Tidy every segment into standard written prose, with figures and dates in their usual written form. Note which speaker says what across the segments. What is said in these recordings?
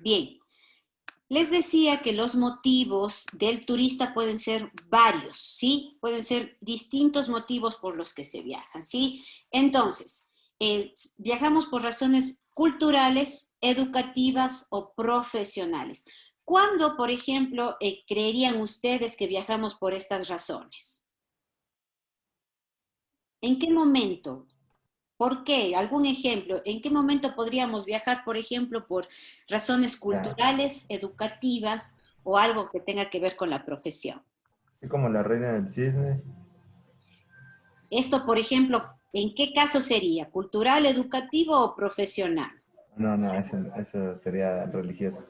Speaker 1: Bien, les decía que los motivos del turista pueden ser varios, ¿sí? Pueden ser distintos motivos por los que se viajan, ¿sí? Entonces, viajamos por razones culturales, educativas o profesionales. ¿Cuándo, por ejemplo, creerían ustedes que viajamos por estas razones? ¿En qué momento? ¿Por qué? ¿Algún ejemplo? ¿En qué momento podríamos viajar, por ejemplo, por razones
Speaker 2: Ya.
Speaker 1: culturales, educativas o algo que tenga que ver con la profesión?
Speaker 2: Así como la reina del cisne.
Speaker 1: Esto, por ejemplo, ¿en qué caso sería? ¿Cultural, educativo o profesional?
Speaker 2: No, no, eso sería religioso.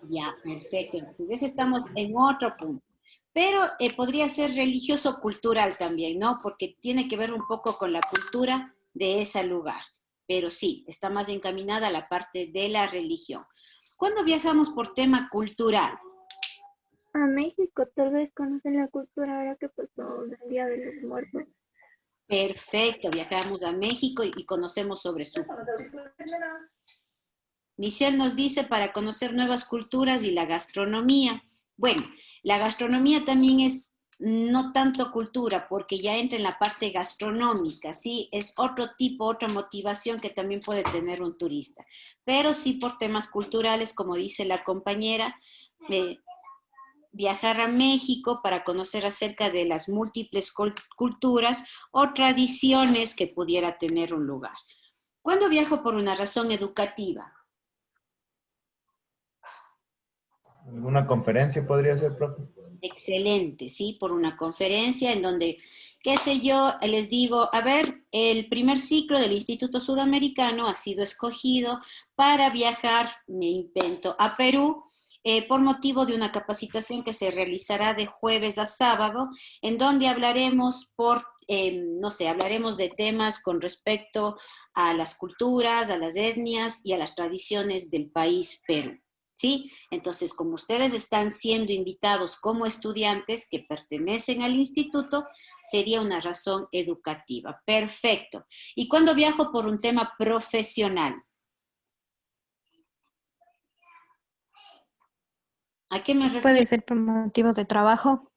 Speaker 1: Ya, perfecto. Entonces, ese estamos en otro punto. Pero podría ser religioso cultural también, ¿no? Porque tiene que ver un poco con la cultura de ese lugar. Pero sí, está más encaminada a la parte de la religión. Cuando viajamos por tema cultural,
Speaker 3: A México, tal vez conocen la cultura ahora que pasó el Día de los Muertos.
Speaker 1: perfecto, viajamos a México y conocemos sobre su cultura. Michelle nos dice para conocer nuevas culturas y la gastronomía. Bueno, la gastronomía también es no tanto cultura, porque ya entra en la parte gastronómica, ¿sí? Es otro tipo, otra motivación que también puede tener un turista. Pero sí por temas culturales, como dice la compañera, eh, viajar a México para conocer acerca de las múltiples culturas o tradiciones que pudiera tener un lugar. ¿Cuándo viajo por una razón educativa?
Speaker 2: ¿Alguna conferencia podría ser, profe?
Speaker 1: Excelente, ¿sí? Por una conferencia en donde, qué sé yo, les digo, a ver, el primer ciclo del Instituto Sudamericano ha sido escogido para viajar, me invento, a Perú por motivo de una capacitación que se realizará de jueves a sábado, en donde hablaremos no sé, hablaremos de temas con respecto a las culturas, a las etnias y a las tradiciones del país Perú. ¿Sí? Entonces, como ustedes están siendo invitados como estudiantes que pertenecen al instituto, sería una razón educativa. Perfecto. ¿Y cuando viajo por un tema profesional? ¿A qué me
Speaker 4: Puede
Speaker 1: refiero?
Speaker 4: ser por motivos de trabajo.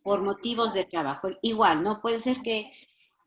Speaker 1: Por motivos de trabajo. Igual, ¿no? Puede ser que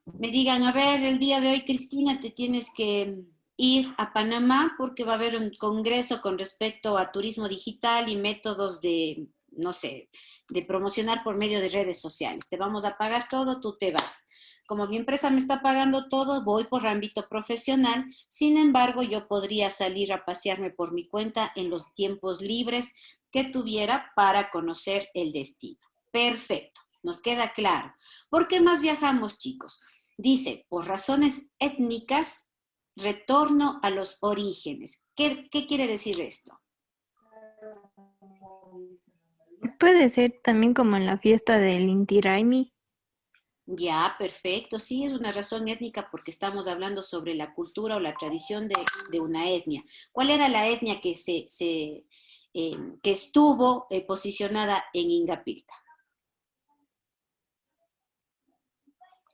Speaker 1: me digan, a ver, el día de hoy, Cristina, te tienes que ir a Panamá porque va a haber un congreso con respecto a turismo digital y métodos de, no sé, de promocionar por medio de redes sociales. Te vamos a pagar todo, tú te vas. Como mi empresa me está pagando todo, voy por ámbito profesional. Sin embargo, yo podría salir a pasearme por mi cuenta en los tiempos libres que tuviera para conocer el destino. Perfecto, nos queda claro. ¿Por qué más viajamos, chicos? Dice, por razones étnicas, retorno a los orígenes. ¿Qué quiere decir esto?
Speaker 4: Puede ser también como en la fiesta del Inti Raymi.
Speaker 1: Ya, perfecto. Sí, es una razón étnica porque estamos hablando sobre la cultura o la tradición de una etnia. ¿Cuál era la etnia que estuvo posicionada en Ingapirca?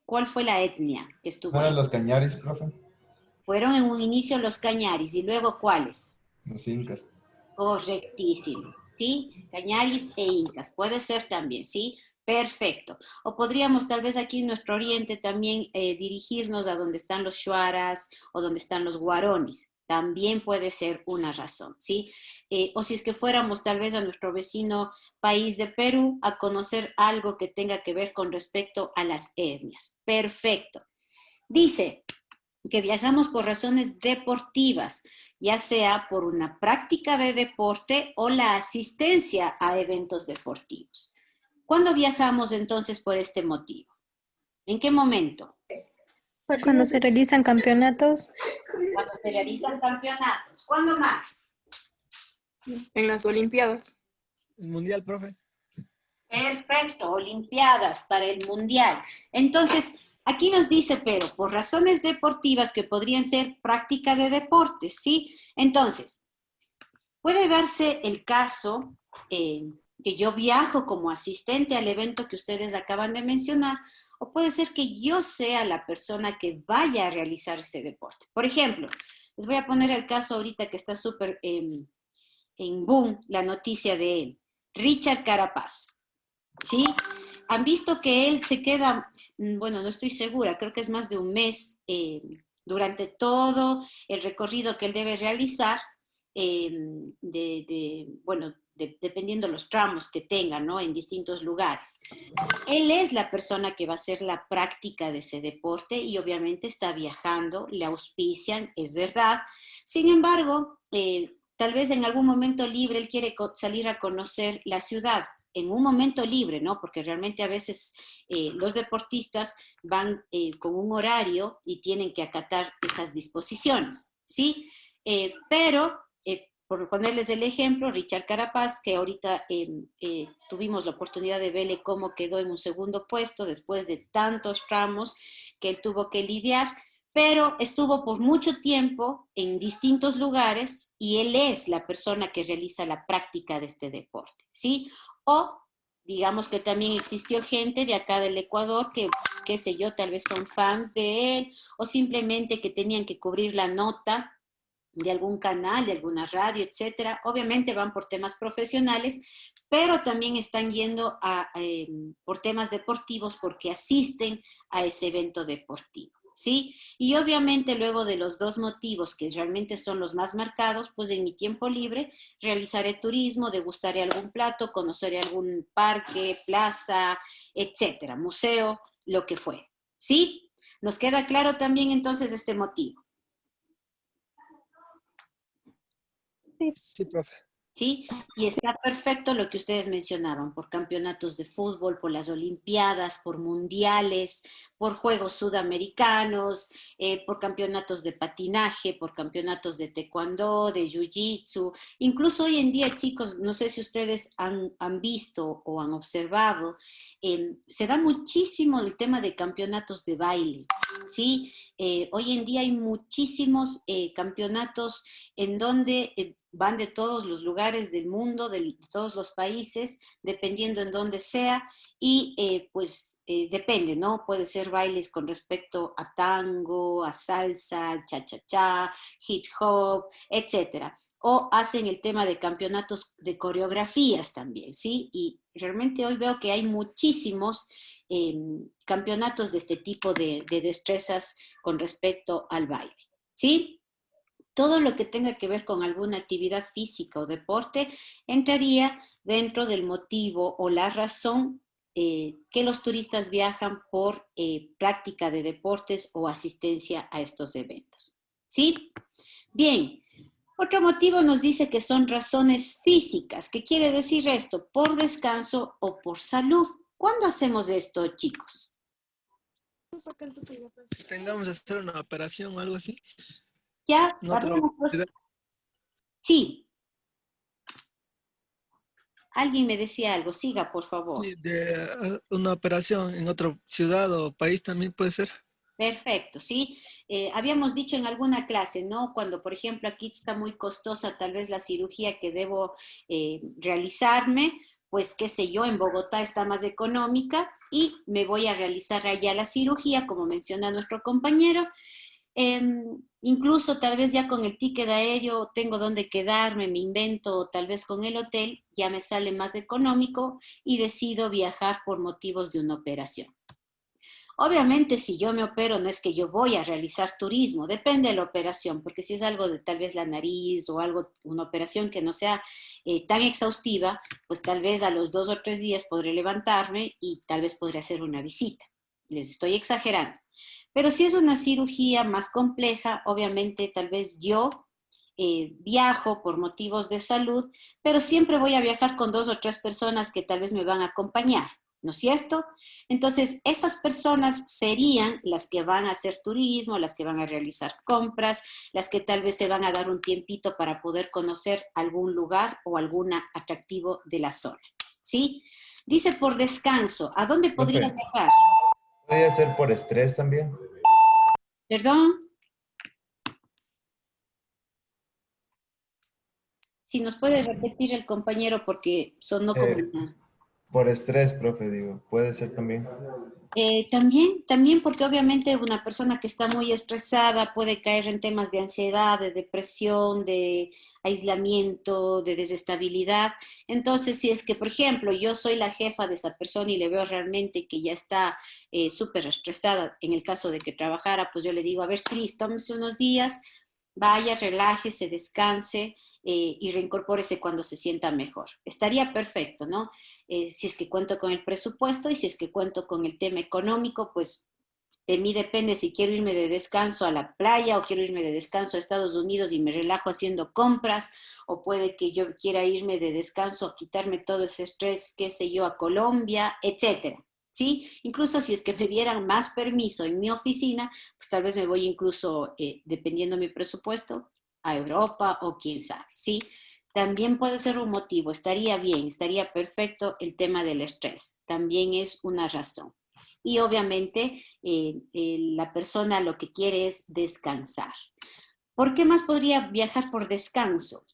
Speaker 1: ¿Cuál fue la etnia que estuvo
Speaker 2: ¿No eran
Speaker 1: ahí?
Speaker 2: los cañaris, profe?
Speaker 1: Fueron en un inicio los cañaris y luego ¿cuáles?
Speaker 2: Los incas.
Speaker 1: Correctísimo, ¿sí? Cañaris e incas, puede ser también, ¿sí? Perfecto. O podríamos tal vez aquí en nuestro oriente también dirigirnos a donde están los shuaras o donde están los guaronis. También puede ser una razón, ¿sí? O si es que fuéramos tal vez a nuestro vecino país de Perú a conocer algo que tenga que ver con respecto a las etnias. Perfecto. Dice, que viajamos por razones deportivas, ya sea por una práctica de deporte o la asistencia a eventos deportivos. ¿Cuándo viajamos entonces por este motivo? ¿En qué momento?
Speaker 4: Cuando
Speaker 3: Partidos
Speaker 4: se
Speaker 3: de
Speaker 4: realizan campeonatos,
Speaker 1: Cuando se realizan campeonatos. ¿Cuándo más?
Speaker 5: En las Olimpiadas.
Speaker 6: El mundial, profe.
Speaker 1: Perfecto, Olimpiadas para el Mundial. Entonces, aquí nos dice, pero por razones deportivas que podrían ser práctica de deportes, ¿sí? Entonces, puede darse el caso que yo viajo como asistente al evento que ustedes acaban de mencionar, o puede ser que yo sea la persona que vaya a realizar ese deporte. Por ejemplo, les voy a poner el caso ahorita que está súper en boom la noticia de él, Richard Carapaz, ¿sí? Han visto que él se queda, bueno, no estoy segura, creo que es más de un mes durante todo el recorrido que él debe realizar, bueno, dependiendo los tramos que tenga, ¿no? En distintos lugares. Él es la persona que va a hacer la práctica de ese deporte y obviamente está viajando, le auspician, es verdad. Sin embargo, tal vez en algún momento libre él quiere salir a conocer la ciudad, en un momento libre, ¿no? Porque realmente a veces los deportistas van con un horario y tienen que acatar esas disposiciones, ¿sí? Pero por ponerles el ejemplo, Richard Carapaz, que ahorita tuvimos la oportunidad de verle cómo quedó en un segundo puesto después de tantos tramos que él tuvo que lidiar, pero estuvo por mucho tiempo en distintos lugares y él es la persona que realiza la práctica de este deporte, ¿sí? O digamos que también existió gente de acá del Ecuador que, qué sé yo, tal vez son fans de él o simplemente que tenían que cubrir la nota de algún canal, de alguna radio, etcétera. Obviamente van por temas profesionales, pero también están yendo por temas deportivos porque asisten a ese evento deportivo, ¿sí? Y obviamente luego de los dos motivos que realmente son los más marcados, pues en mi tiempo libre realizaré turismo, degustaré algún plato, conoceré algún parque, plaza, etcétera, museo, lo que fuere, ¿sí? Nos queda claro también entonces este motivo.
Speaker 6: Sí, profe.
Speaker 1: ¿Sí? Y está perfecto lo que ustedes mencionaban, por campeonatos de fútbol, por las olimpiadas, por mundiales, por juegos sudamericanos, por campeonatos de patinaje, por campeonatos de taekwondo, de jiu-jitsu. Incluso hoy en día, chicos, no sé si ustedes han visto o han observado, se da muchísimo el tema de campeonatos de baile, ¿sí? Hoy en día hay muchísimos campeonatos en donde van de todos los lugares del mundo, de todos los países, dependiendo en dónde sea, y pues depende, ¿no? Puede ser bailes con respecto a tango, a salsa, cha-cha-cha, hip hop, etcétera. O hacen el tema de campeonatos de coreografías también, ¿sí? Y realmente hoy veo que hay muchísimos campeonatos de este tipo de destrezas con respecto al baile, ¿sí? Todo lo que tenga que ver con alguna actividad física o deporte entraría dentro del motivo o la razón que los turistas viajan por práctica de deportes o asistencia a estos eventos. ¿Sí? Bien, otro motivo nos dice que son razones físicas. ¿Qué quiere decir esto? Por descanso o por salud. ¿Cuándo hacemos esto, chicos?
Speaker 6: Tengamos que hacer una operación o algo así.
Speaker 1: Ya,
Speaker 6: En otra ciudad.
Speaker 1: Sí. Alguien me decía algo. Siga, por favor.
Speaker 6: Sí, de una operación en otra ciudad o país también puede ser.
Speaker 1: Perfecto, sí. Habíamos dicho en alguna clase, ¿no? Cuando, por ejemplo, aquí está muy costosa tal vez la cirugía que debo realizarme, pues qué sé yo, en Bogotá está más económica y me voy a realizar allá la cirugía, como menciona nuestro compañero. Incluso tal vez ya con el ticket aéreo tengo dónde quedarme, me invento, tal vez con el hotel ya me sale más económico y decido viajar por motivos de una operación. Obviamente, si yo me opero, no es que yo voy a realizar turismo, depende de la operación, porque si es algo de tal vez la nariz o algo, una operación que no sea tan exhaustiva, pues tal vez a los 2 o 3 días podré levantarme y tal vez podré hacer una visita. Les estoy exagerando. Pero si es una cirugía más compleja, obviamente tal vez yo viajo por motivos de salud, pero siempre voy a viajar con 2 o 3 personas que tal vez me van a acompañar, ¿no es cierto? Entonces, esas personas serían las que van a hacer turismo, las que van a realizar compras, las que tal vez se van a dar un tiempito para poder conocer algún lugar o algún atractivo de la zona, ¿sí? Dice por descanso, ¿a dónde podría viajar?
Speaker 2: ¿Podría ser por estrés también?
Speaker 1: ¿Perdón? Si nos puede repetir el compañero porque sonó como una...
Speaker 2: Por estrés, profe, digo, puede ser también.
Speaker 1: También porque obviamente una persona que está muy estresada puede caer en temas de ansiedad, de depresión, de aislamiento, de desestabilidad. Entonces, si es que, por ejemplo, yo soy la jefa de esa persona y le veo realmente que ya está súper estresada, en el caso de que trabajara, pues yo le digo, a ver, Cris, tómese unos días, vaya, relájese, descanse y reincorpórese cuando se sienta mejor. Estaría perfecto, ¿no? Si es que cuento con el presupuesto y si es que cuento con el tema económico, pues de mí depende si quiero irme de descanso a la playa o quiero irme de descanso a Estados Unidos y me relajo haciendo compras, o puede que yo quiera irme de descanso a quitarme todo ese estrés, qué sé yo, a Colombia, etcétera. ¿Sí? Incluso si es que me dieran más permiso en mi oficina, pues tal vez me voy incluso, dependiendo de mi presupuesto, a Europa o quién sabe, ¿sí? También puede ser un motivo, estaría bien, estaría perfecto el tema del estrés, también es una razón. Y obviamente la persona lo que quiere es descansar. ¿Por qué más podría viajar por descanso?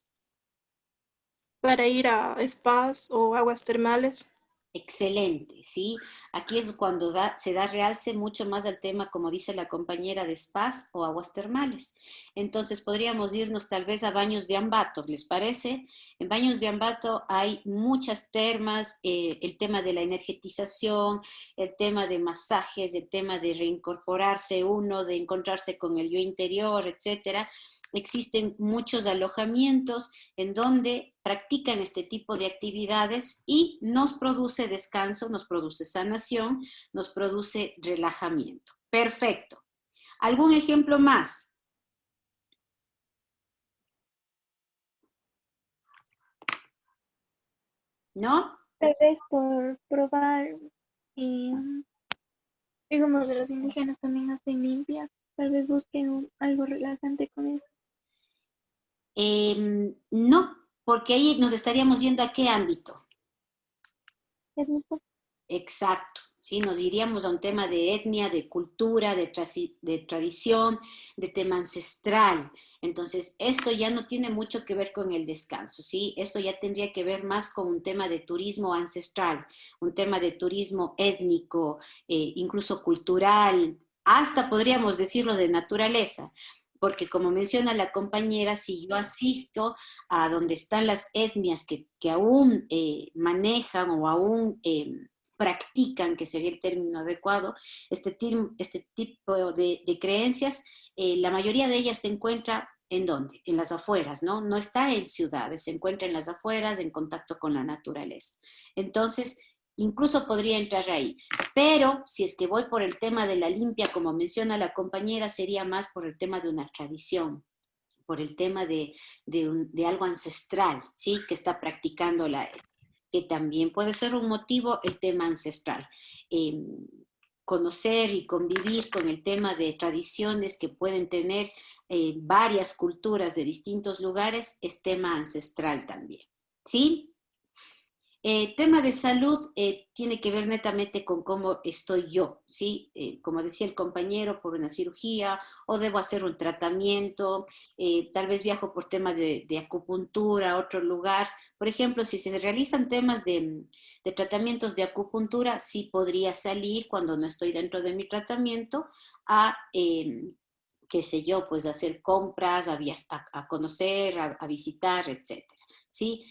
Speaker 5: Para ir a spas o aguas termales.
Speaker 1: Excelente, ¿sí? Aquí es cuando se da realce mucho más al tema, como dice la compañera, de spas o aguas termales. Entonces podríamos irnos tal vez a baños de Ambato, ¿les parece? En baños de Ambato hay muchas termas, el tema de la energetización, el tema de masajes, el tema de reincorporarse uno, de encontrarse con el yo interior, etcétera. Existen muchos alojamientos en donde practican este tipo de actividades y nos produce descanso, nos produce sanación, nos produce relajamiento. Perfecto. ¿Algún ejemplo más? ¿No?
Speaker 3: Tal vez por probar, y digamos, de los indígenas también hacen limpias. Tal vez busquen algo relajante con eso.
Speaker 1: No, porque ahí nos estaríamos yendo a qué ámbito.
Speaker 3: Es muy
Speaker 1: Exacto, ¿sí? Nos iríamos a un tema de etnia, de cultura, de tradición, de tema ancestral. Entonces, esto ya no tiene mucho que ver con el descanso, ¿sí? Esto ya tendría que ver más con un tema de turismo ancestral, un tema de turismo étnico, incluso cultural, hasta podríamos decirlo de naturaleza. Porque como menciona la compañera, si yo asisto a donde están las etnias que aún manejan o aún practican, que sería el término adecuado, este tipo de creencias, la mayoría de ellas se encuentra ¿en dónde? En las afueras, ¿no? No está en ciudades, se encuentra en las afueras, en contacto con la naturaleza. Entonces, incluso podría entrar ahí. Pero si es que voy por el tema de la limpia, como menciona la compañera, sería más por el tema de una tradición, por el tema de algo ancestral, ¿sí? Que está practicando que también puede ser un motivo el tema ancestral. Conocer y convivir con el tema de tradiciones que pueden tener varias culturas de distintos lugares es tema ancestral también, ¿sí? Tema de salud tiene que ver netamente con cómo estoy yo, ¿sí? Como decía el compañero, por una cirugía o debo hacer un tratamiento, tal vez viajo por temas de acupuntura a otro lugar. Por ejemplo, si se realizan temas de tratamientos de acupuntura, sí podría salir cuando no estoy dentro de mi tratamiento a qué sé yo, pues hacer compras, a conocer, a visitar, etcétera. ¿Sí?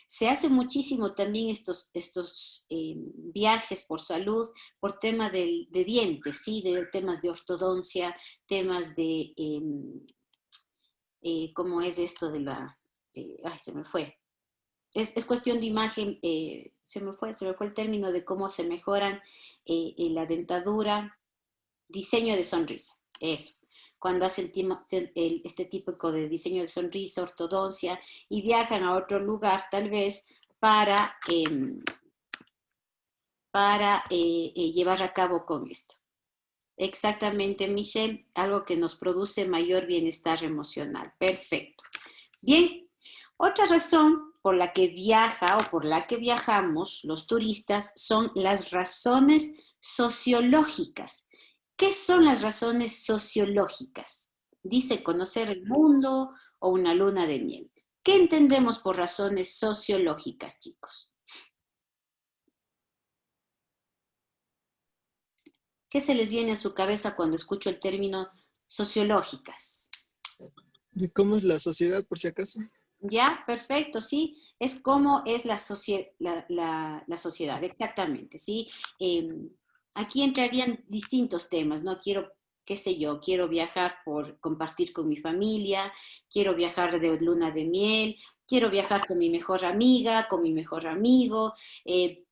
Speaker 1: Se hace muchísimo también estos viajes por salud, por tema de dientes, ¿sí? De temas de ortodoncia, temas de, ¿cómo es esto de la, ay, se me fue. Es cuestión de imagen, se me fue el término de cómo se mejoran la dentadura, diseño de sonrisa, eso. Cuando hacen este tipo de diseño de sonrisa, ortodoncia, y viajan a otro lugar tal vez para llevar a cabo con esto. Exactamente, Michelle, algo que nos produce mayor bienestar emocional. Perfecto. Bien, otra razón por la que viaja o por la que viajamos los turistas son las razones sociológicas. ¿Qué son las razones sociológicas? Dice conocer el mundo o una luna de miel. ¿Qué entendemos por razones sociológicas, chicos? ¿Qué se les viene a su cabeza cuando escucho el término sociológicas?
Speaker 6: ¿Y cómo es la sociedad, por si acaso?
Speaker 1: Ya, perfecto, sí. Es cómo es la sociedad, exactamente, ¿sí? Aquí entrarían distintos temas, ¿no? Quiero, qué sé yo, quiero viajar por compartir con mi familia, quiero viajar de luna de miel, quiero viajar con mi mejor amiga, con mi mejor amigo,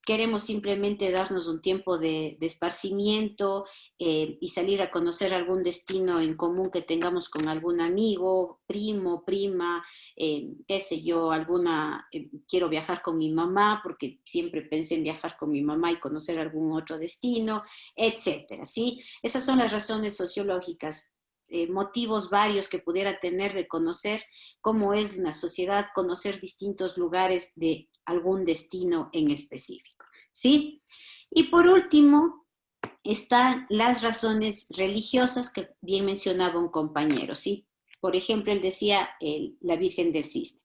Speaker 1: queremos simplemente darnos un tiempo de esparcimiento y salir a conocer algún destino en común que tengamos con algún amigo, primo, prima, qué sé yo, quiero viajar con mi mamá porque siempre pensé en viajar con mi mamá y conocer algún otro destino, etcétera, ¿sí? Esas son las razones sociológicas, motivos varios que pudiera tener de conocer cómo es una sociedad, conocer distintos lugares de algún destino en específico, ¿sí? Y por último, están las razones religiosas que bien mencionaba un compañero, ¿sí? Por ejemplo, él decía la Virgen del Cisne.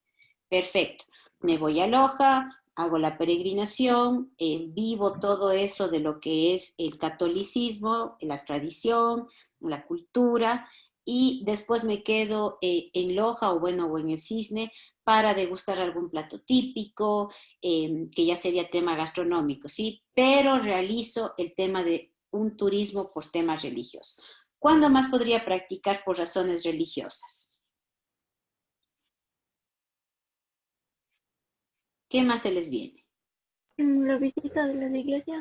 Speaker 1: Perfecto, me voy a Loja, hago la peregrinación, vivo todo eso de lo que es el catolicismo, la tradición, la cultura, y después me quedo en Loja o bueno, o en el Cisne para degustar algún plato típico, que ya sería tema gastronómico, ¿sí? Pero realizo el tema de un turismo por temas religiosos. ¿Cuándo más podría practicar por razones religiosas? ¿Qué más se les viene?
Speaker 3: La visita de las iglesias.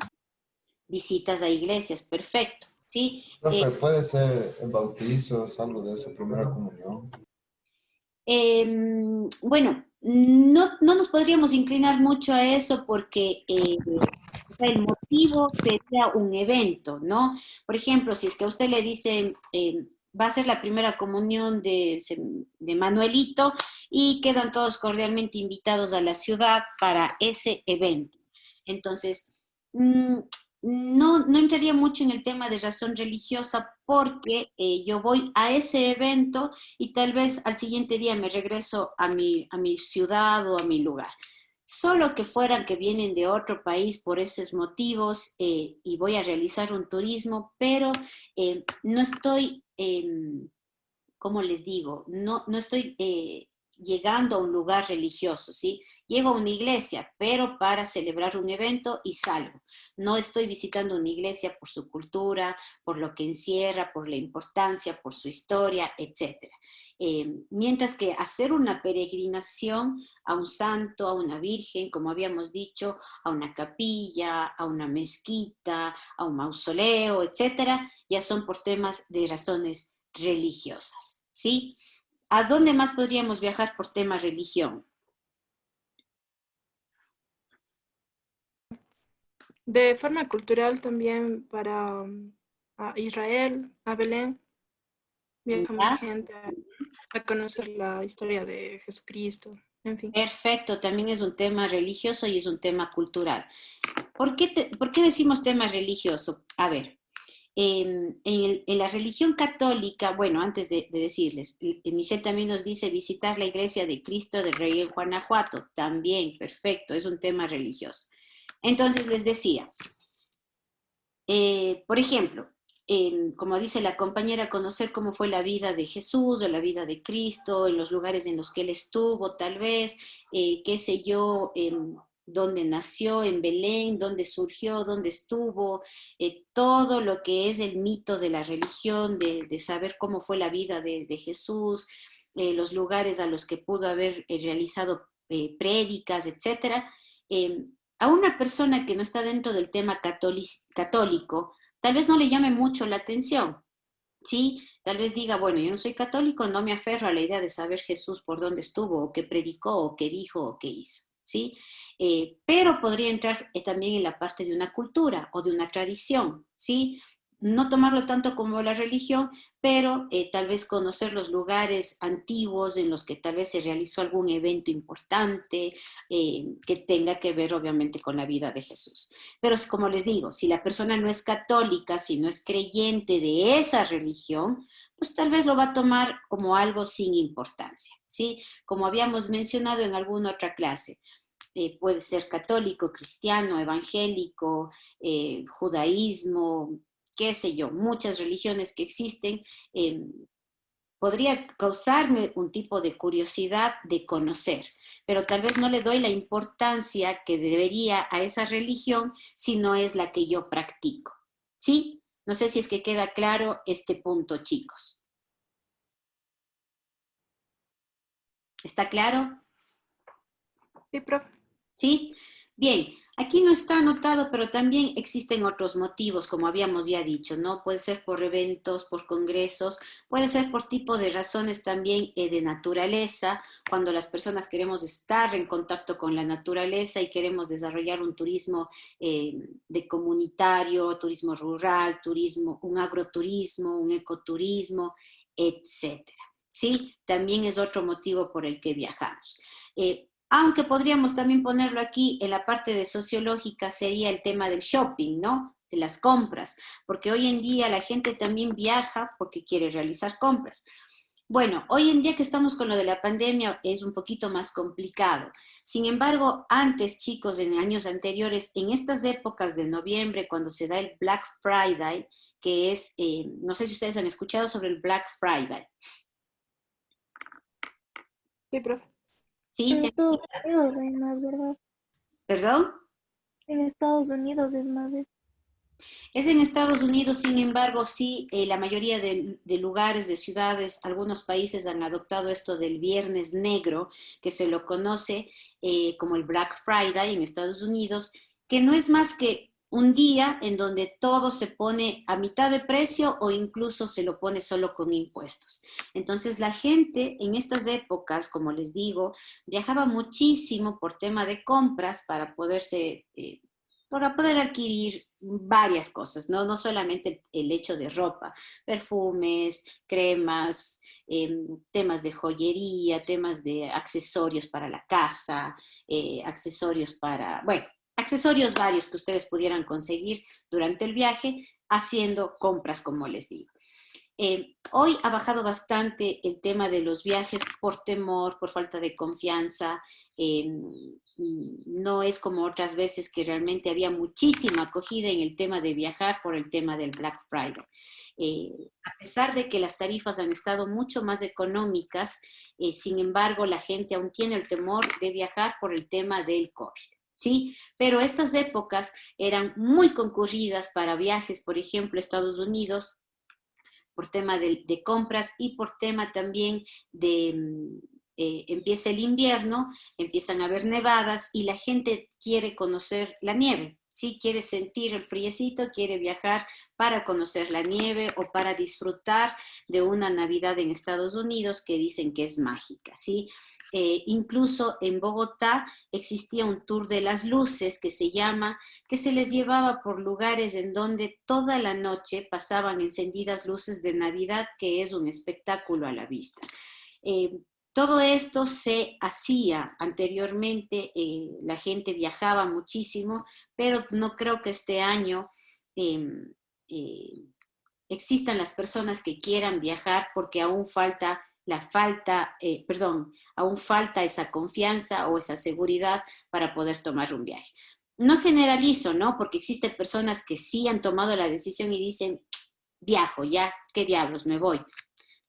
Speaker 1: Visitas a iglesias, perfecto, ¿sí?
Speaker 2: Profe, puede ser bautizos, algo de eso, primera comunión.
Speaker 1: Bueno, no nos podríamos inclinar mucho a eso porque el motivo sería un evento, ¿no? Por ejemplo, si es que a usted le dicen, va a ser la primera comunión de Manuelito y quedan todos cordialmente invitados a la ciudad para ese evento. Entonces, no entraría mucho en el tema de razón religiosa porque yo voy a ese evento y tal vez al siguiente día me regreso a mi ciudad o a mi lugar. Solo que fueran que vienen de otro país por esos motivos y voy a realizar un turismo, pero no estoy, ¿cómo les digo? No estoy llegando a un lugar religioso, ¿sí? Llego a una iglesia, pero para celebrar un evento y salgo. No estoy visitando una iglesia por su cultura, por lo que encierra, por la importancia, por su historia, etc. Mientras que hacer una peregrinación a un santo, a una virgen, como habíamos dicho, a una capilla, a una mezquita, a un mausoleo, etc., ya son por temas de razones religiosas, ¿sí? ¿A dónde más podríamos viajar por tema religión?
Speaker 5: De forma cultural también para a Israel, a Belén, viaja mucha
Speaker 1: ¿Ya?
Speaker 5: gente a conocer la historia de Jesucristo, en fin.
Speaker 1: Perfecto, también es un tema religioso y es un tema cultural. ¿Por qué decimos tema religioso? A ver, en la religión católica, bueno, antes de decirles, Michelle también nos dice visitar la iglesia de Cristo del Rey en Guanajuato. También, perfecto, es un tema religioso. Entonces les decía, por ejemplo, como dice la compañera, conocer cómo fue la vida de Jesús o la vida de Cristo, en los lugares en los que él estuvo, tal vez, qué sé yo, dónde nació, en Belén, dónde surgió, dónde estuvo, todo lo que es el mito de la religión, de saber cómo fue la vida de Jesús, los lugares a los que pudo haber realizado prédicas, etcétera. A una persona que no está dentro del tema católico, tal vez no le llame mucho la atención, ¿sí? Tal vez diga, bueno, yo no soy católico, no me aferro a la idea de saber Jesús por dónde estuvo, o qué predicó, o qué dijo, o qué hizo, ¿sí? Pero podría entrar también en la parte de una cultura o de una tradición, ¿sí? No tomarlo tanto como la religión, pero tal vez conocer los lugares antiguos en los que tal vez se realizó algún evento importante que tenga que ver obviamente con la vida de Jesús. Pero como les digo, si la persona no es católica, si no es creyente de esa religión, pues tal vez lo va a tomar como algo sin importancia, ¿sí? Como habíamos mencionado en alguna otra clase, puede ser católico, cristiano, evangélico, judaísmo, qué sé yo, muchas religiones que existen, podría causarme un tipo de curiosidad de conocer, pero tal vez no le doy la importancia que debería a esa religión si no es la que yo practico. ¿Sí? No sé si es que queda claro este punto, chicos. ¿Está claro?
Speaker 5: Sí, profe.
Speaker 1: ¿Sí? Bien, aquí no está anotado, pero también existen otros motivos, como habíamos ya dicho, ¿no? Puede ser por eventos, por congresos, puede ser por tipo de razones también de naturaleza, cuando las personas queremos estar en contacto con la naturaleza y queremos desarrollar un turismo de comunitario, turismo rural, turismo, un agroturismo, un ecoturismo, etcétera. ¿Sí? También es otro motivo por el que viajamos. Aunque podríamos también ponerlo aquí en la parte de sociológica, sería el tema del shopping, ¿no? De las compras, porque hoy en día la gente también viaja porque quiere realizar compras. Bueno, hoy en día que estamos con lo de la pandemia es un poquito más complicado. Sin embargo, antes, chicos, en años anteriores, en estas épocas de noviembre, cuando se da el Black Friday, que es, no sé si ustedes han escuchado sobre el Black Friday.
Speaker 5: Sí, profe.
Speaker 1: ¿Sí?
Speaker 3: En Estados Unidos hay más, ¿verdad?
Speaker 1: ¿Perdón?
Speaker 3: En Estados Unidos es más de...
Speaker 1: Es en Estados Unidos, sin embargo, sí, la mayoría de lugares, de ciudades, algunos países han adoptado esto del Viernes Negro, que se lo conoce como el Black Friday en Estados Unidos, que no es más que un día en donde todo se pone a mitad de precio o incluso se lo pone solo con impuestos. Entonces la gente en estas épocas, como les digo, viajaba muchísimo por tema de compras para poder adquirir varias cosas, ¿no? No solamente el hecho de ropa, perfumes, cremas, temas de joyería, temas de accesorios para la casa, accesorios para, bueno, accesorios varios que ustedes pudieran conseguir durante el viaje haciendo compras, como les digo. Hoy ha bajado bastante el tema de los viajes por temor, por falta de confianza. No es como otras veces que realmente había muchísima acogida en el tema de viajar por el tema del Black Friday. A pesar de que las tarifas han estado mucho más económicas, sin embargo, la gente aún tiene el temor de viajar por el tema del COVID. ¿Sí? Pero estas épocas eran muy concurridas para viajes, por ejemplo, a Estados Unidos, por tema de compras y por tema también de, empieza el invierno, empiezan a haber nevadas y la gente quiere conocer la nieve, ¿sí? Quiere sentir el friecito, quiere viajar para conocer la nieve o para disfrutar de una Navidad en Estados Unidos que dicen que es mágica, ¿sí? Incluso en Bogotá existía un tour de las luces que se llama, que se les llevaba por lugares en donde toda la noche pasaban encendidas luces de Navidad, que es un espectáculo a la vista. Todo esto se hacía anteriormente, la gente viajaba muchísimo, pero no creo que este año existan las personas que quieran viajar porque aún falta aún falta esa confianza o esa seguridad para poder tomar un viaje. No generalizo, ¿no? Porque existen personas que sí han tomado la decisión y dicen, viajo, ya, ¿qué diablos? Me voy.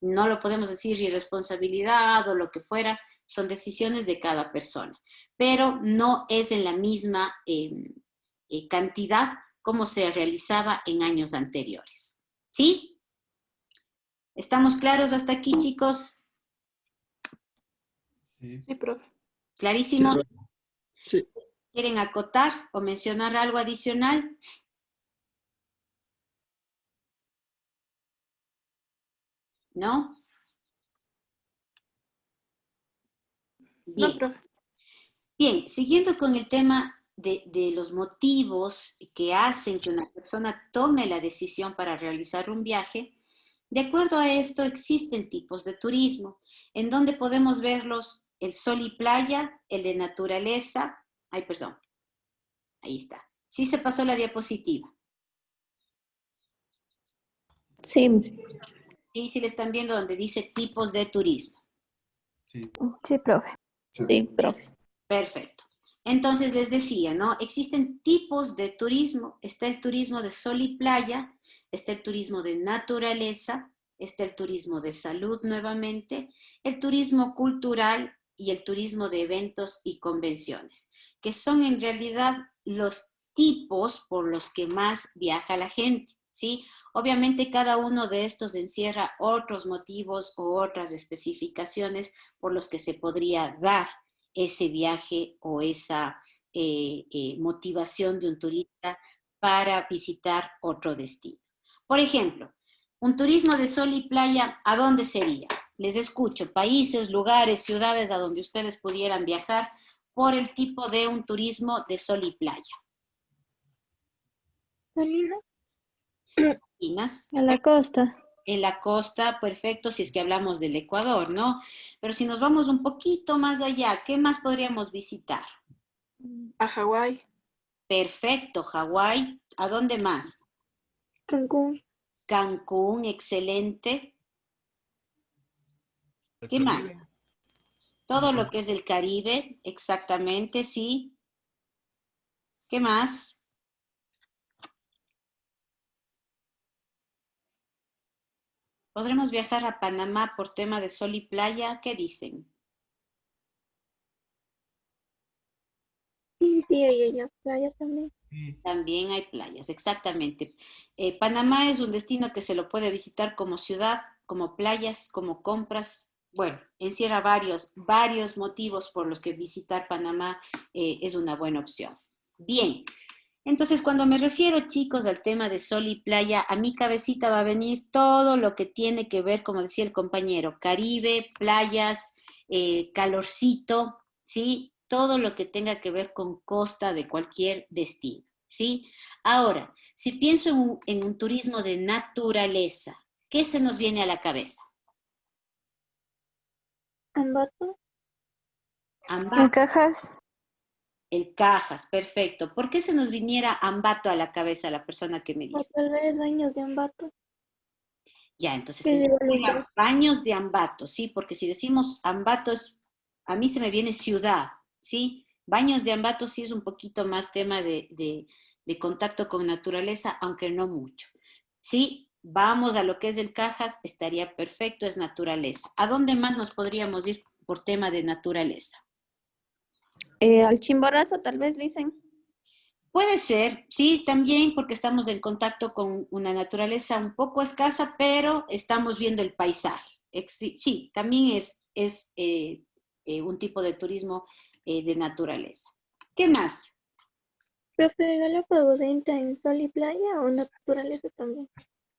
Speaker 1: No lo podemos decir irresponsabilidad o lo que fuera, son decisiones de cada persona, pero no es en la misma cantidad como se realizaba en años anteriores. ¿Sí? ¿Estamos claros hasta aquí, chicos?
Speaker 2: Sí.
Speaker 5: Sí, profe.
Speaker 1: ¿Clarísimo?
Speaker 6: Sí.
Speaker 1: ¿Quieren acotar o mencionar algo adicional? ¿No?
Speaker 5: No,
Speaker 1: Bien.
Speaker 5: profe.
Speaker 1: Bien, siguiendo con el tema de los motivos que hacen que una persona tome la decisión para realizar un viaje, de acuerdo a esto existen tipos de turismo, en donde podemos verlos el sol y playa, el de naturaleza, ahí está. Sí se pasó la diapositiva.
Speaker 4: Sí,
Speaker 1: Sí le están viendo donde dice tipos de turismo.
Speaker 2: Sí.
Speaker 4: sí, profe.
Speaker 3: Sí, profe.
Speaker 1: Perfecto. Entonces les decía, ¿no? Existen tipos de turismo. Está el turismo de sol y playa, está el turismo de naturaleza, está el turismo de salud nuevamente, el turismo cultural y el turismo de eventos y convenciones, que son en realidad los tipos por los que más viaja la gente, ¿sí? Obviamente cada uno de estos encierra otros motivos o otras especificaciones por los que se podría dar ese viaje o esa motivación de un turista para visitar otro destino. Por ejemplo, un turismo de sol y playa, ¿a dónde sería? Les escucho, países, lugares, ciudades a donde ustedes pudieran viajar por el tipo de un turismo de sol y playa.
Speaker 3: Salinas,
Speaker 1: Salinas,
Speaker 4: A la costa.
Speaker 1: en la costa, perfecto, si es que hablamos del Ecuador, ¿no? Pero si nos vamos un poquito más allá, ¿qué más podríamos visitar?
Speaker 5: A Hawái.
Speaker 1: Perfecto, Hawái, ¿a dónde más?
Speaker 3: Cancún,
Speaker 1: Cancún, excelente.
Speaker 2: El
Speaker 1: ¿Qué más?
Speaker 2: Caribe.
Speaker 1: Todo lo que es el Caribe, exactamente, sí. ¿Qué más? ¿Podremos viajar a Panamá por tema de sol y playa? ¿Qué dicen?
Speaker 3: sí, hay las playas también.
Speaker 2: Sí.
Speaker 1: También hay playas, exactamente. Panamá es un destino que se lo puede visitar como ciudad, como playas, como compras. Bueno, encierra varios motivos por los que visitar Panamá es una buena opción. Bien, entonces cuando me refiero, chicos, al tema de sol y playa, a mi cabecita va a venir todo lo que tiene que ver, como decía el compañero, Caribe, playas, calorcito, ¿sí? Todo lo que tenga que ver con costa de cualquier destino, ¿sí? Ahora, si pienso en un turismo de naturaleza, ¿qué se nos viene a la cabeza?
Speaker 3: Ambato,
Speaker 4: En
Speaker 1: Ambato,
Speaker 4: Cajas.
Speaker 1: el Cajas, perfecto. ¿Por qué se nos viniera Ambato a la cabeza la persona que me
Speaker 3: o
Speaker 1: dijo?
Speaker 3: tal vez baños de Ambato,
Speaker 1: Ya, entonces
Speaker 3: que es
Speaker 1: tendría
Speaker 3: igual
Speaker 1: que
Speaker 3: un
Speaker 1: ser
Speaker 3: parque.
Speaker 1: baños de Ambato, ¿sí? Porque si decimos Ambato, a mí se me viene ciudad, ¿sí? Baños de Ambato sí es un poquito más tema de contacto con naturaleza, aunque no mucho. Sí, vamos a lo que es el Cajas, estaría perfecto, es naturaleza. ¿A dónde más nos podríamos ir por tema de naturaleza?
Speaker 4: Al Chimborazo, tal vez dicen.
Speaker 1: Puede ser, sí, también porque estamos en contacto con una naturaleza un poco escasa, pero estamos viendo el paisaje. Sí, sí, también es un tipo de turismo de naturaleza. ¿Qué más?
Speaker 3: Profe, Galápagos entra en sol y playa o naturaleza también.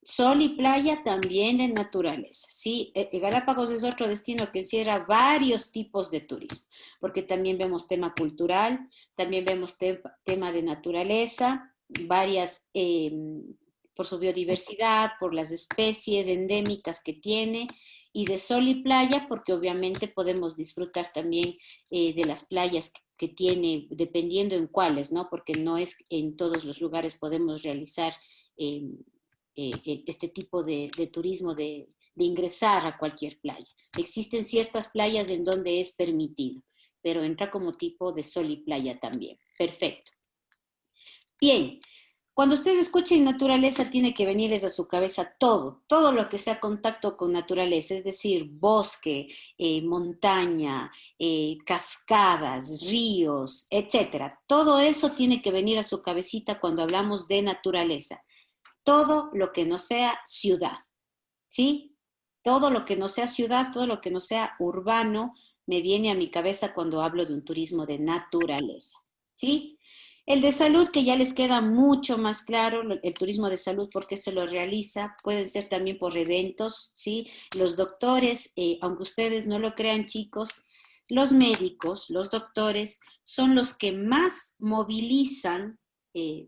Speaker 1: Sol y playa también de naturaleza, ¿sí? Galápagos es otro destino que encierra varios tipos de turismo, porque también vemos tema cultural, también vemos tema de naturaleza, varias, por su biodiversidad, por las especies endémicas que tiene, y de sol y playa, porque obviamente podemos disfrutar también de las playas que tiene, dependiendo en cuáles, ¿no? Porque no es en todos los lugares podemos realizar este tipo de turismo de ingresar a cualquier playa. Existen ciertas playas en donde es permitido, pero entra como tipo de sol y playa también. Perfecto. Bien, cuando ustedes escuchen naturaleza, tiene que venirles a su cabeza todo lo que sea contacto con naturaleza, es decir, bosque, montaña, cascadas, ríos, etcétera. Todo eso tiene que venir a su cabecita cuando hablamos de naturaleza. Todo lo que no sea ciudad, ¿sí? Todo lo que no sea ciudad, todo lo que no sea urbano, me viene a mi cabeza cuando hablo de un turismo de naturaleza, ¿sí? El de salud, que ya les queda mucho más claro, el turismo de salud, ¿por qué se lo realiza? Pueden ser también por eventos, ¿sí? Los doctores, aunque ustedes no lo crean, chicos, los médicos, los doctores, son los que más movilizan,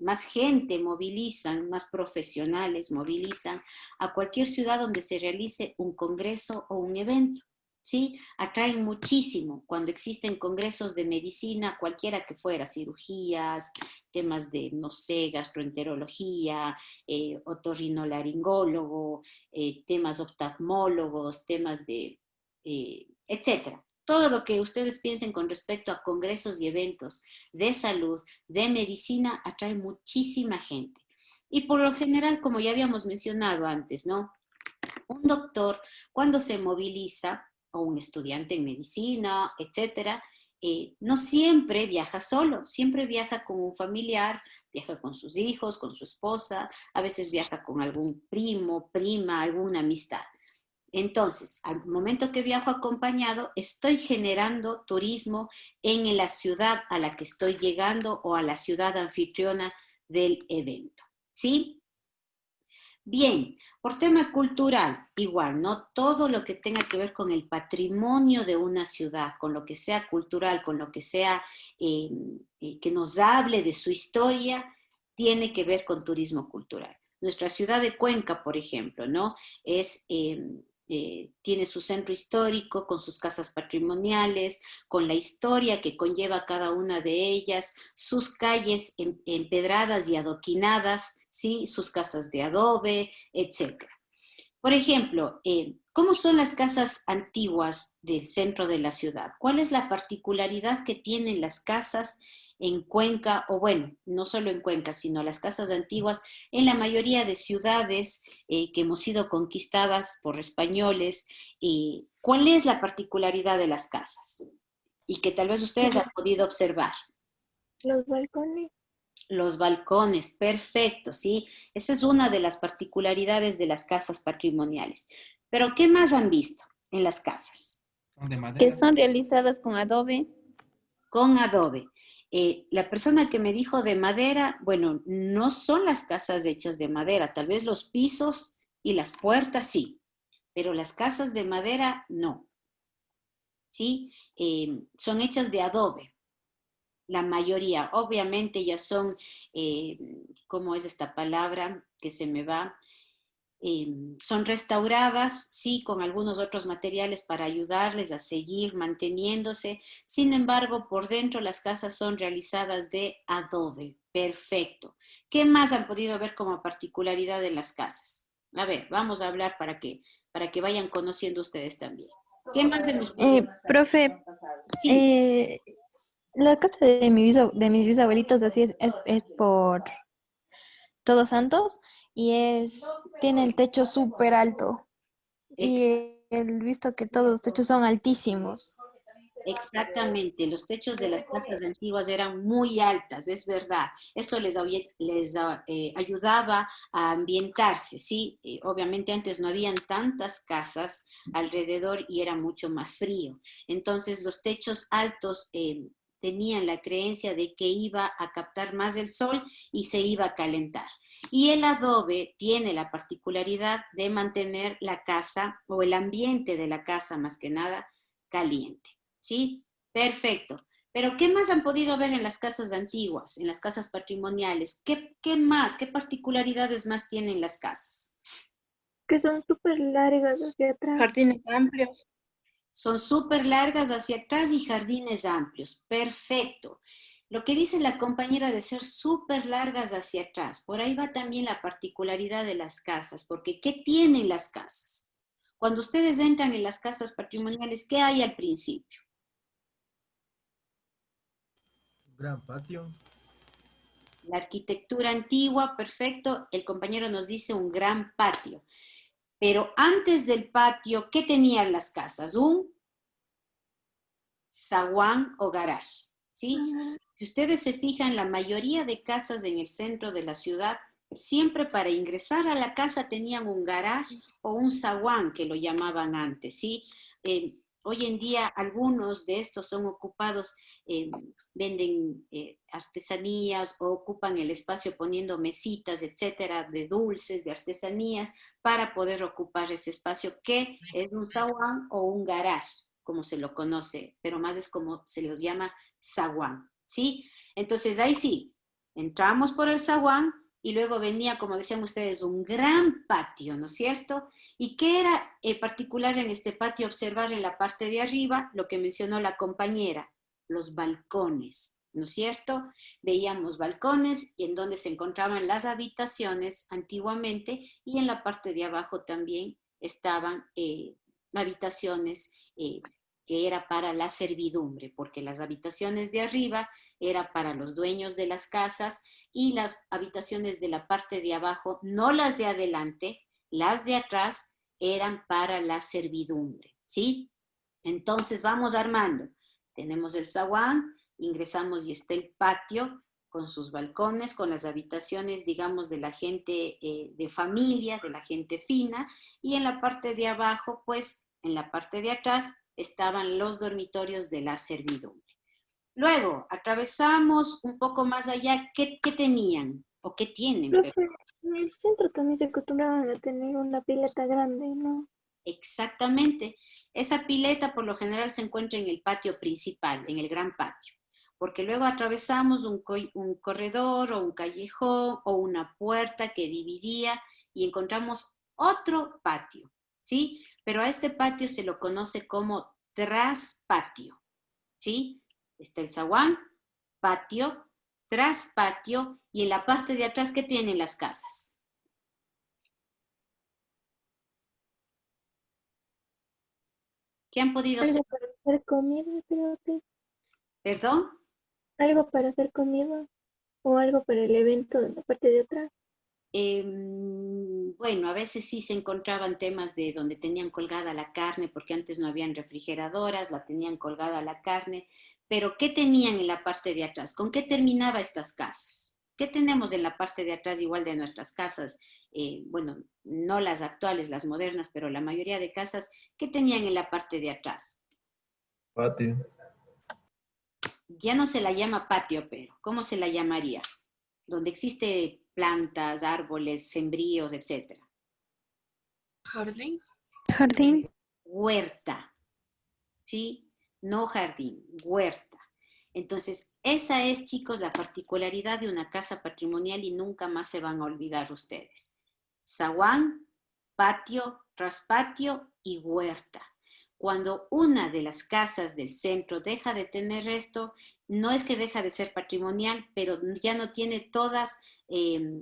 Speaker 1: más gente movilizan, más profesionales movilizan a cualquier ciudad donde se realice un congreso o un evento. ¿Sí? Atraen muchísimo cuando existen congresos de medicina, cualquiera que fuera, cirugías, temas de, no sé, gastroenterología, otorrinolaringólogo, temas oftalmólogos, temas de, etcétera. Todo lo que ustedes piensen con respecto a congresos y eventos de salud, de medicina, atrae muchísima gente. Y por lo general, como ya habíamos mencionado antes, ¿no? Un doctor, cuando se moviliza, o un estudiante en medicina, etcétera, no siempre viaja solo, siempre viaja con un familiar, viaja con sus hijos, con su esposa, a veces viaja con algún primo, prima, alguna amistad. Entonces, al momento que viajo acompañado, estoy generando turismo en la ciudad a la que estoy llegando o a la ciudad anfitriona del evento. ¿Sí? Bien, por tema cultural, igual, ¿no? Todo lo que tenga que ver con el patrimonio de una ciudad, con lo que sea cultural, con lo que sea que nos hable de su historia, tiene que ver con turismo cultural. Nuestra ciudad de Cuenca, por ejemplo, ¿no? Tiene su centro histórico con sus casas patrimoniales, con la historia que conlleva cada una de ellas, sus calles empedradas y adoquinadas, ¿sí? Sus casas de adobe, etc. Por ejemplo, ¿cómo son las casas antiguas del centro de la ciudad? ¿Cuál es la particularidad que tienen las casas en Cuenca, o bueno, no solo en Cuenca, sino las casas antiguas en la mayoría de ciudades que hemos sido conquistadas por españoles? ¿Cuál es la particularidad de las casas? Y que tal vez ustedes han podido observar.
Speaker 3: Los balcones.
Speaker 1: Los balcones, perfecto, ¿sí? Esa es una de las particularidades de las casas patrimoniales. Pero, ¿qué más han visto en las casas?
Speaker 2: Son de
Speaker 4: Que
Speaker 2: madera.
Speaker 4: son realizadas con adobe.
Speaker 1: Con adobe. La persona que me dijo de madera, bueno, no son las casas hechas de madera, tal vez los pisos y las puertas sí, pero las casas de madera no, ¿sí? Son hechas de adobe. La mayoría, obviamente ya son, ¿cómo es esta palabra que se me va? Son restauradas, sí, con algunos otros materiales para ayudarles a seguir manteniéndose. Sin embargo, por dentro las casas son realizadas de adobe. Perfecto. ¿Qué más han podido ver como particularidad de las casas? A ver, vamos a hablar para que vayan conociendo ustedes también. ¿Qué más hemos podido ver?
Speaker 4: Profe,
Speaker 1: Sí.
Speaker 4: la casa de mis bisabuelitos así es por Todos Santos y tiene el techo súper alto y he visto que todos los techos son altísimos.
Speaker 1: Exactamente, los techos de las casas antiguas eran muy altas, es verdad. Esto les ayudaba a ambientarse, ¿sí? Obviamente antes no habían tantas casas alrededor y era mucho más frío. Entonces los techos altos tenían la creencia de que iba a captar más el sol y se iba a calentar. Y el adobe tiene la particularidad de mantener la casa o el ambiente de la casa más que nada caliente. ¿Sí? Perfecto. Pero ¿qué más han podido ver en las casas antiguas, en las casas patrimoniales? ¿Qué más, qué particularidades más tienen las casas?
Speaker 3: Que son súper largas hacia atrás.
Speaker 5: Jardines amplios.
Speaker 1: Son súper largas hacia atrás y jardines amplios. Perfecto. Lo que dice la compañera de ser súper largas hacia atrás, por ahí va también la particularidad de las casas, porque ¿qué tienen las casas? Cuando ustedes entran en las casas patrimoniales, ¿qué hay al principio?
Speaker 2: Gran patio.
Speaker 1: La arquitectura antigua, perfecto. El compañero nos dice un gran patio. Pero antes del patio, ¿qué tenían las casas? Un zaguán o garage, ¿sí? Si ustedes se fijan, la mayoría de casas en el centro de la ciudad, siempre para ingresar a la casa tenían un garage o un zaguán, que lo llamaban antes, ¿sí? Hoy en día algunos de estos son ocupados, venden artesanías o ocupan el espacio poniendo mesitas, etcétera, de dulces, de artesanías, para poder ocupar ese espacio que es un zaguán o un garage, como se lo conoce, pero más es como se los llama zaguán, ¿sí? Entonces ahí sí, entramos por el zaguán y luego venía, como decían ustedes, un gran patio, ¿no es cierto? ¿Y qué era particular en este patio? Observar en la parte de arriba lo que mencionó la compañera, los balcones, ¿no es cierto? Veíamos balcones en donde se encontraban las habitaciones antiguamente y en la parte de abajo también estaban habitaciones que era para la servidumbre, porque las habitaciones de arriba era para los dueños de las casas y las habitaciones de la parte de abajo, no las de adelante, las de atrás eran para la servidumbre, ¿sí? Entonces vamos armando. Tenemos el zaguán, ingresamos y está el patio con sus balcones, con las habitaciones, digamos, de la gente de familia, de la gente fina, y en la parte de abajo, pues, en la parte de atrás, estaban los dormitorios de la servidumbre. Luego, atravesamos un poco más allá, ¿qué tenían? ¿O qué tienen?
Speaker 3: Profe, en el centro también se acostumbraban a tener una pileta grande, ¿no?
Speaker 1: Exactamente. Esa pileta por lo general se encuentra en el patio principal, en el gran patio, porque luego atravesamos un corredor o un callejón o una puerta que dividía y encontramos otro patio, ¿sí? Pero a este patio se lo conoce como traspatio, ¿sí? Está el zaguán, patio, traspatio y en la parte de atrás, ¿qué tienen las casas? ¿Qué han podido
Speaker 3: Algo
Speaker 1: observar?
Speaker 3: para hacer comida, creo que.
Speaker 1: ¿Perdón?
Speaker 3: Algo para hacer comida o algo para el evento de la parte de atrás.
Speaker 1: Bueno, a veces sí se encontraban temas de donde tenían colgada la carne, porque antes no habían refrigeradoras, la tenían colgada la carne, pero ¿qué tenían en la parte de atrás? ¿Con qué terminaba estas casas? ¿Qué tenemos en la parte de atrás igual de nuestras casas? Bueno, no las actuales, las modernas, pero la mayoría de casas, ¿qué tenían en la parte de atrás?
Speaker 2: Patio.
Speaker 1: Ya no se la llama patio, pero ¿cómo se la llamaría? Donde existe plantas, árboles, sembríos, etcétera.
Speaker 7: Jardín.
Speaker 4: Jardín.
Speaker 1: Huerta, ¿sí? No jardín, huerta. Entonces, esa es, chicos, la particularidad de una casa patrimonial y nunca más se van a olvidar ustedes. Zaguán, patio, traspatio y huerta. Cuando una de las casas del centro deja de tener esto, no es que deja de ser patrimonial, pero ya no tiene todas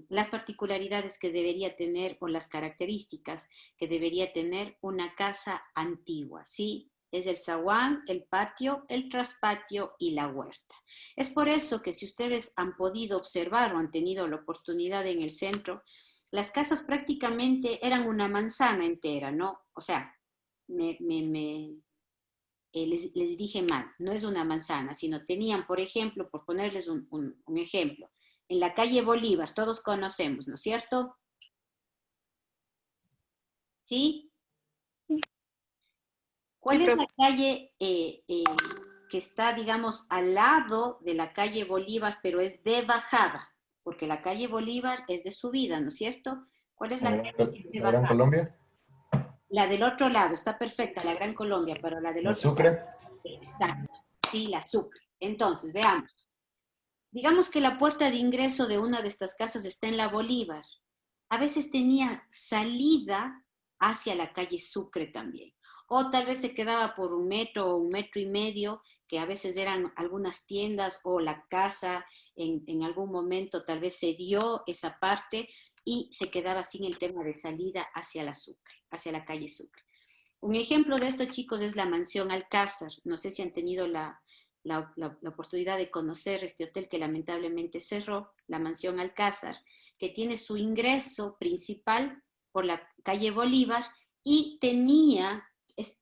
Speaker 1: las particularidades que debería tener o las características que debería tener una casa antigua, ¿sí? Es el zaguán, el patio, el traspatio y la huerta. Es por eso que si ustedes han podido observar o han tenido la oportunidad en el centro, las casas prácticamente eran una manzana entera, ¿no? O sea, les dije mal, no es una manzana, sino tenían, por ejemplo, por ponerles un ejemplo, en la calle Bolívar, todos conocemos, ¿no es cierto? ¿Sí? ¿Cuál
Speaker 5: Sí,
Speaker 1: es
Speaker 5: profe.
Speaker 1: la calle que está, digamos, al lado de la calle Bolívar, pero es de bajada? Porque la calle Bolívar es de subida, ¿no es cierto? ¿Cuál es la calle que es de
Speaker 2: La Gran
Speaker 1: bajada?
Speaker 2: Colombia.
Speaker 1: La del otro lado, está perfecta, la Gran Colombia, pero la del
Speaker 2: La
Speaker 1: otro lado.
Speaker 2: Sucre.
Speaker 1: Exacto, sí, la Sucre. Entonces, veamos. Digamos que la puerta de ingreso de una de estas casas está en la Bolívar. A veces tenía salida hacia la calle Sucre también. O tal vez se quedaba por 1 metro o 1,5 metros, que a veces eran algunas tiendas o la casa en algún momento tal vez se dio esa parte y se quedaba sin el tema de salida hacia la Sucre, hacia la calle Sucre. Un ejemplo de esto, chicos, es la mansión Alcázar. No sé si han tenido la oportunidad de conocer este hotel que lamentablemente cerró, la mansión Alcázar, que tiene su ingreso principal por la calle Bolívar y tenía, es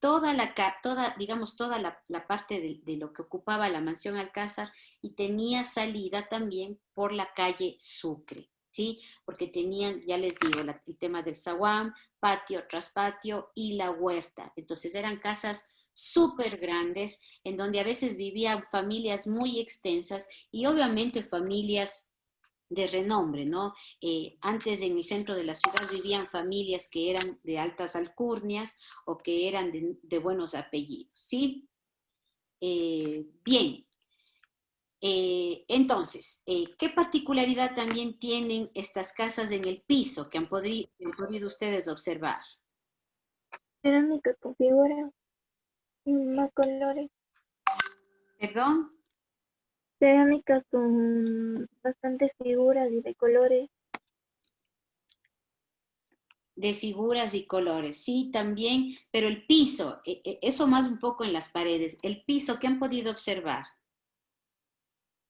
Speaker 1: digamos, toda la parte de lo que ocupaba la mansión Alcázar y tenía salida también por la calle Sucre, ¿sí? Porque tenían, ya les digo, el tema del zaguán, patio, traspatio y la huerta. Entonces eran casas súper grandes, en donde a veces vivían familias muy extensas y obviamente familias de renombre, ¿no? Antes en el centro de la ciudad vivían familias que eran de altas alcurnias o que eran de buenos apellidos, ¿sí? Bien, entonces, ¿qué particularidad también tienen estas casas en el piso que han podido ustedes observar?
Speaker 3: Cerámica con figuras y más colores.
Speaker 1: ¿Perdón?
Speaker 3: Cerámica con bastantes figuras y de colores.
Speaker 1: De figuras y colores, sí, también, pero el piso, eso más un poco en las paredes, el piso, ¿qué han podido observar?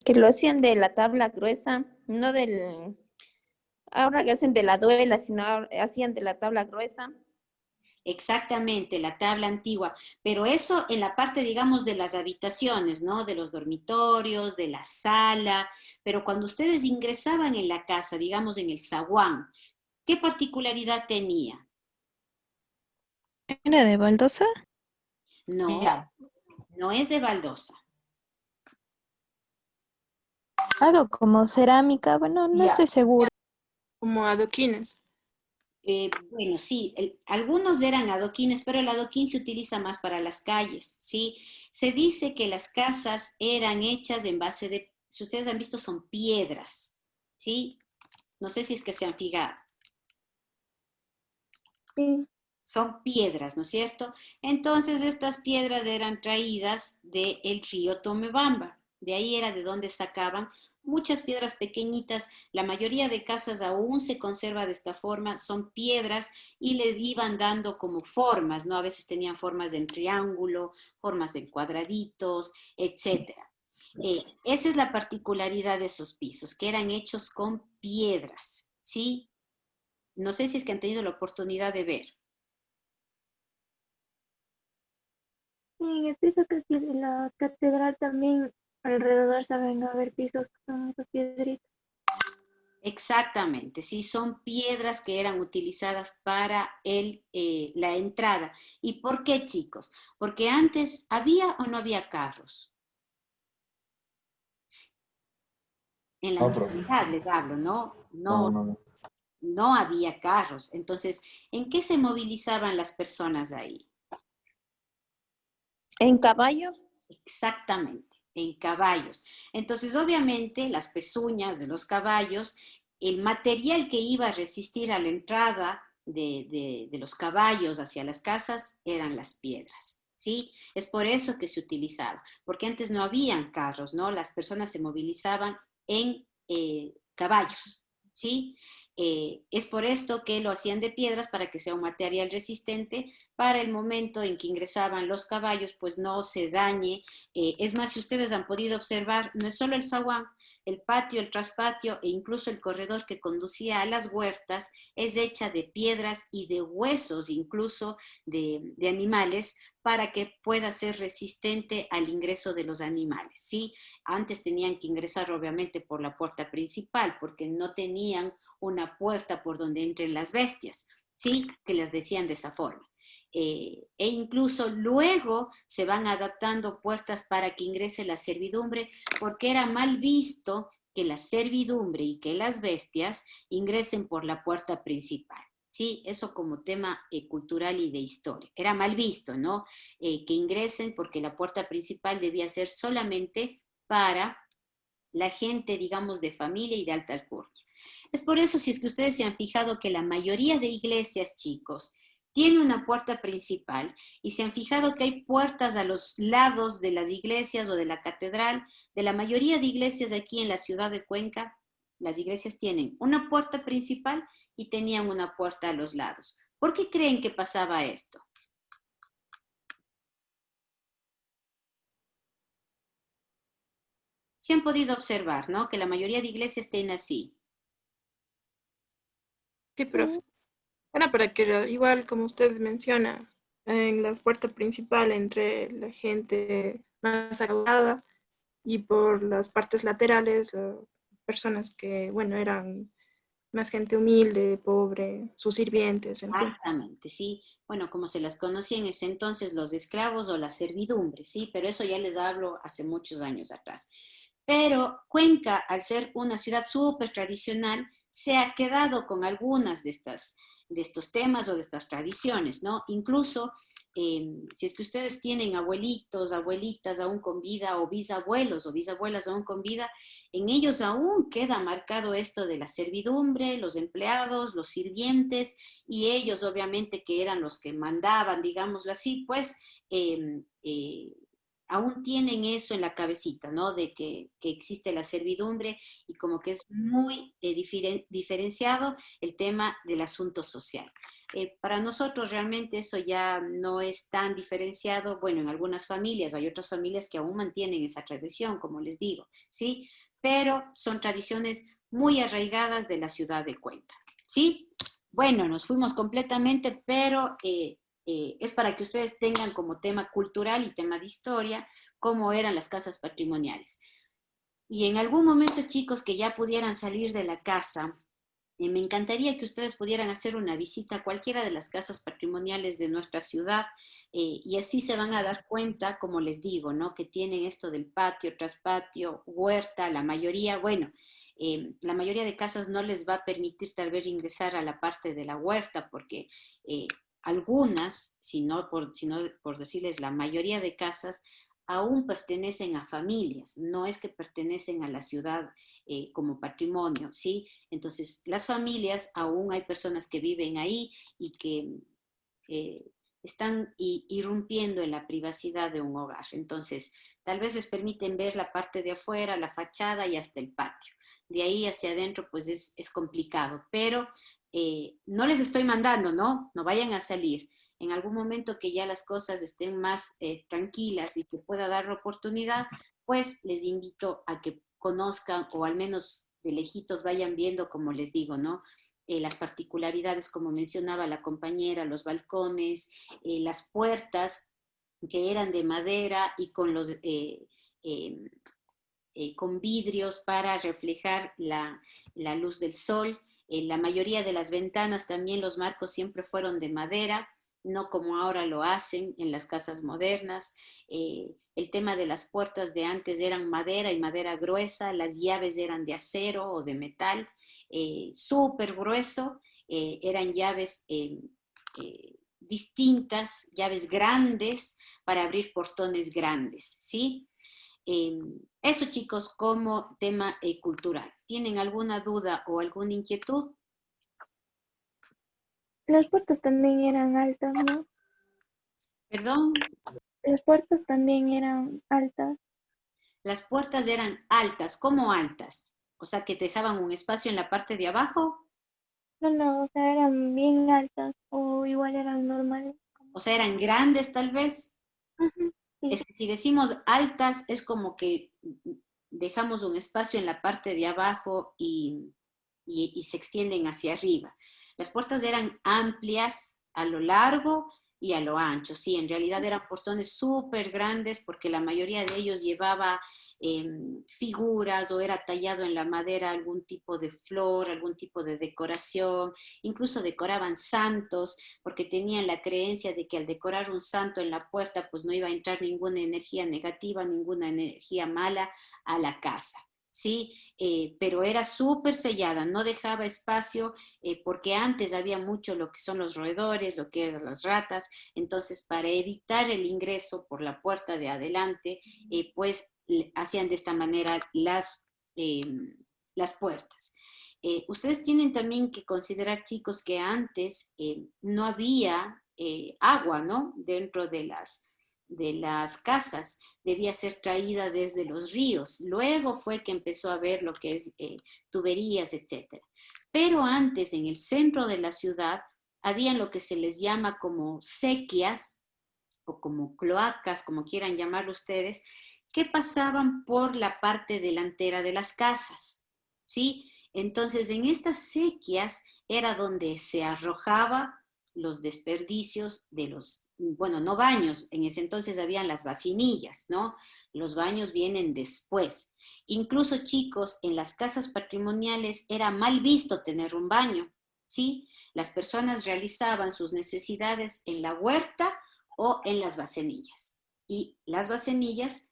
Speaker 8: Que lo hacían de la tabla gruesa, no del, ahora que hacen de la duela, sino hacían de la tabla gruesa.
Speaker 1: Exactamente, la tabla antigua, pero eso en la parte, digamos, de las habitaciones, ¿no? De los dormitorios, de la sala, pero cuando ustedes ingresaban en la casa, digamos, en el zaguán, ¿qué particularidad tenía?
Speaker 4: ¿Era de baldosa?
Speaker 1: No,
Speaker 9: Ya.
Speaker 1: no es de baldosa.
Speaker 4: Algo como cerámica, bueno, no
Speaker 9: Ya.
Speaker 4: estoy segura.
Speaker 5: Como adoquines.
Speaker 1: Bueno, sí, algunos eran adoquines, pero el adoquín se utiliza más para las calles, ¿sí? Se dice que las casas eran hechas en base de, si ustedes han visto, son piedras, ¿sí? No sé si es que se han fijado.
Speaker 3: Sí.
Speaker 1: Son piedras, ¿no es cierto? Entonces estas piedras eran traídas del río Tomebamba. De ahí era de donde sacaban muchas piedras pequeñitas. La mayoría de casas aún se conserva de esta forma, son piedras y le iban dando como formas, ¿no? A veces tenían formas en triángulo, formas en cuadraditos, etcétera. Esa es la particularidad de esos pisos, que eran hechos con piedras, ¿sí? No sé si es que han tenido la oportunidad de ver.
Speaker 3: Y en el piso que tiene la catedral también alrededor saben haber pisos con esas piedritas.
Speaker 1: Exactamente, sí, son piedras que eran utilizadas para la entrada. ¿Y por qué, chicos? Porque antes había o no había carros. En la
Speaker 2: No, profe.
Speaker 1: antigüedad les hablo, ¿no?
Speaker 2: No, no, no.
Speaker 1: No había carros. Entonces, ¿en qué se movilizaban las personas ahí?
Speaker 8: En caballos,
Speaker 1: Exactamente, en caballos. Entonces, obviamente, las pezuñas de los caballos, el material que iba a resistir a la entrada de los caballos hacia las casas eran las piedras, ¿sí? Es por eso que se utilizaba, porque antes no habían carros, ¿no? Las personas se movilizaban en caballos, ¿sí? Es por esto que lo hacían de piedras para que sea un material resistente para el momento en que ingresaban los caballos, pues no se dañe. Es más, si ustedes han podido observar, no es solo el zaguán, el patio, el traspatio e incluso el corredor que conducía a las huertas es hecha de piedras y de huesos incluso de animales para que pueda ser resistente al ingreso de los animales, ¿sí? Antes tenían que ingresar obviamente por la puerta principal porque no tenían una puerta por donde entren las bestias, ¿sí? Que las decían de esa forma. E incluso luego se van adaptando puertas para que ingrese la servidumbre, porque era mal visto que la servidumbre y que las bestias ingresen por la puerta principal. Sí, eso como tema cultural y de historia. Era mal visto, ¿no? Que ingresen porque la puerta principal debía ser solamente para la gente, digamos, de familia y de alta alcurnia. Es por eso, si es que ustedes se han fijado que la mayoría de iglesias, chicos, tiene una puerta principal y se han fijado que hay puertas a los lados de las iglesias o de la catedral. De la mayoría de iglesias aquí en la ciudad de Cuenca, las iglesias tienen una puerta principal y tenían una puerta a los lados. ¿Por qué creen que pasaba esto? Se han podido observar, ¿no? Que la mayoría de iglesias tienen así.
Speaker 5: Sí, profe. Era para que, igual como usted menciona, en la puerta principal entre la gente más acomodada y por las partes laterales, personas que, bueno, eran más gente humilde, pobre, sus sirvientes, en fin.
Speaker 1: Exactamente, sí. Bueno, como se las conocía en ese entonces los esclavos o la servidumbre, sí, pero eso ya les hablo hace muchos años atrás. Pero Cuenca, al ser una ciudad súper tradicional, se ha quedado con algunas de estos temas o de estas tradiciones, ¿no? Incluso, si es que ustedes tienen abuelitos, abuelitas aún con vida, o bisabuelos o bisabuelas aún con vida, en ellos aún queda marcado esto de la servidumbre, los empleados, los sirvientes, y ellos obviamente que eran los que mandaban, digámoslo así, pues aún tienen eso en la cabecita, ¿no? De que existe la servidumbre y como que es muy diferenciado el tema del asunto social. Para nosotros realmente eso ya no es tan diferenciado. Bueno, en algunas familias, hay otras familias que aún mantienen esa tradición, como les digo, ¿sí? Pero son tradiciones muy arraigadas de la ciudad de Cuenca, ¿sí? Bueno, nos fuimos completamente, pero es para que ustedes tengan como tema cultural y tema de historia cómo eran las casas patrimoniales. Y en algún momento, chicos, que ya pudieran salir de la casa, me encantaría que ustedes pudieran hacer una visita a cualquiera de las casas patrimoniales de nuestra ciudad y así se van a dar cuenta, como les digo, ¿no? Que tienen esto del patio, traspatio, huerta, la mayoría, bueno, la mayoría de casas no les va a permitir tal vez ingresar a la parte de la huerta porque algunas, si no por decirles la mayoría de casas, aún pertenecen a familias, no es que pertenecen a la ciudad como patrimonio, ¿sí? Entonces, las familias, aún hay personas que viven ahí y que están irrumpiendo en la privacidad de un hogar. Entonces, tal vez les permiten ver la parte de afuera, la fachada y hasta el patio. De ahí hacia adentro, pues es complicado, pero no les estoy mandando, ¿no? No vayan a salir. En algún momento que ya las cosas estén más tranquilas y que pueda dar la oportunidad, pues les invito a que conozcan o al menos de lejitos vayan viendo, como les digo, ¿no? Las particularidades, como mencionaba la compañera, los balcones, las puertas que eran de madera y con con vidrios para reflejar la luz del sol. La mayoría de las ventanas también, los marcos siempre fueron de madera, no como ahora lo hacen en las casas modernas. El tema de las puertas de antes eran madera y madera gruesa, las llaves eran de acero o de metal, súper grueso, eran llaves distintas, llaves grandes para abrir portones grandes, ¿sí? Eso, chicos, como tema cultural. ¿Tienen alguna duda o alguna inquietud?
Speaker 3: Las puertas también eran altas, ¿no?
Speaker 1: Perdón,
Speaker 3: Las puertas también eran altas.
Speaker 1: las puertas eran altas, ¿cómo altas? O sea, que dejaban un espacio en la parte de abajo,
Speaker 3: No, no, o sea, eran bien altas o igual eran normales.
Speaker 1: o sea, eran grandes tal vez.
Speaker 3: Ujú, sí.
Speaker 1: Es que si decimos altas, es como que dejamos un espacio en la parte de abajo y se extienden hacia arriba. Las puertas eran amplias a lo largo y a lo ancho. Sí, en realidad eran portones súper grandes porque la mayoría de ellos llevaba figuras o era tallado en la madera algún tipo de flor, algún tipo de decoración. Incluso decoraban santos porque tenían la creencia de que al decorar un santo en la puerta pues no iba a entrar ninguna energía negativa, ninguna energía mala a la casa. ¿Sí? Pero era súper sellada, no dejaba espacio porque antes había mucho lo que son los roedores, lo que eran las ratas, entonces para evitar el ingreso por la puerta de adelante, pues hacían de esta manera las puertas. Ustedes tienen también que considerar, chicos, que antes no había agua, ¿no? Dentro de las casas, debía ser traída desde los ríos. Luego fue que empezó a haber lo que es tuberías, etc. Pero antes, en el centro de la ciudad, habían lo que se les llama como sequías o como cloacas, como quieran llamarlo ustedes, que pasaban por la parte delantera de las casas, ¿sí? Entonces, en estas sequías era donde se arrojaba los desperdicios de bueno, no baños, en ese entonces habían las vacinillas, ¿no? Los baños vienen después. Incluso, chicos, en las casas patrimoniales era mal visto tener un baño, ¿sí? Las personas realizaban sus necesidades en la huerta o en las vacinillas. Y las vacinillas,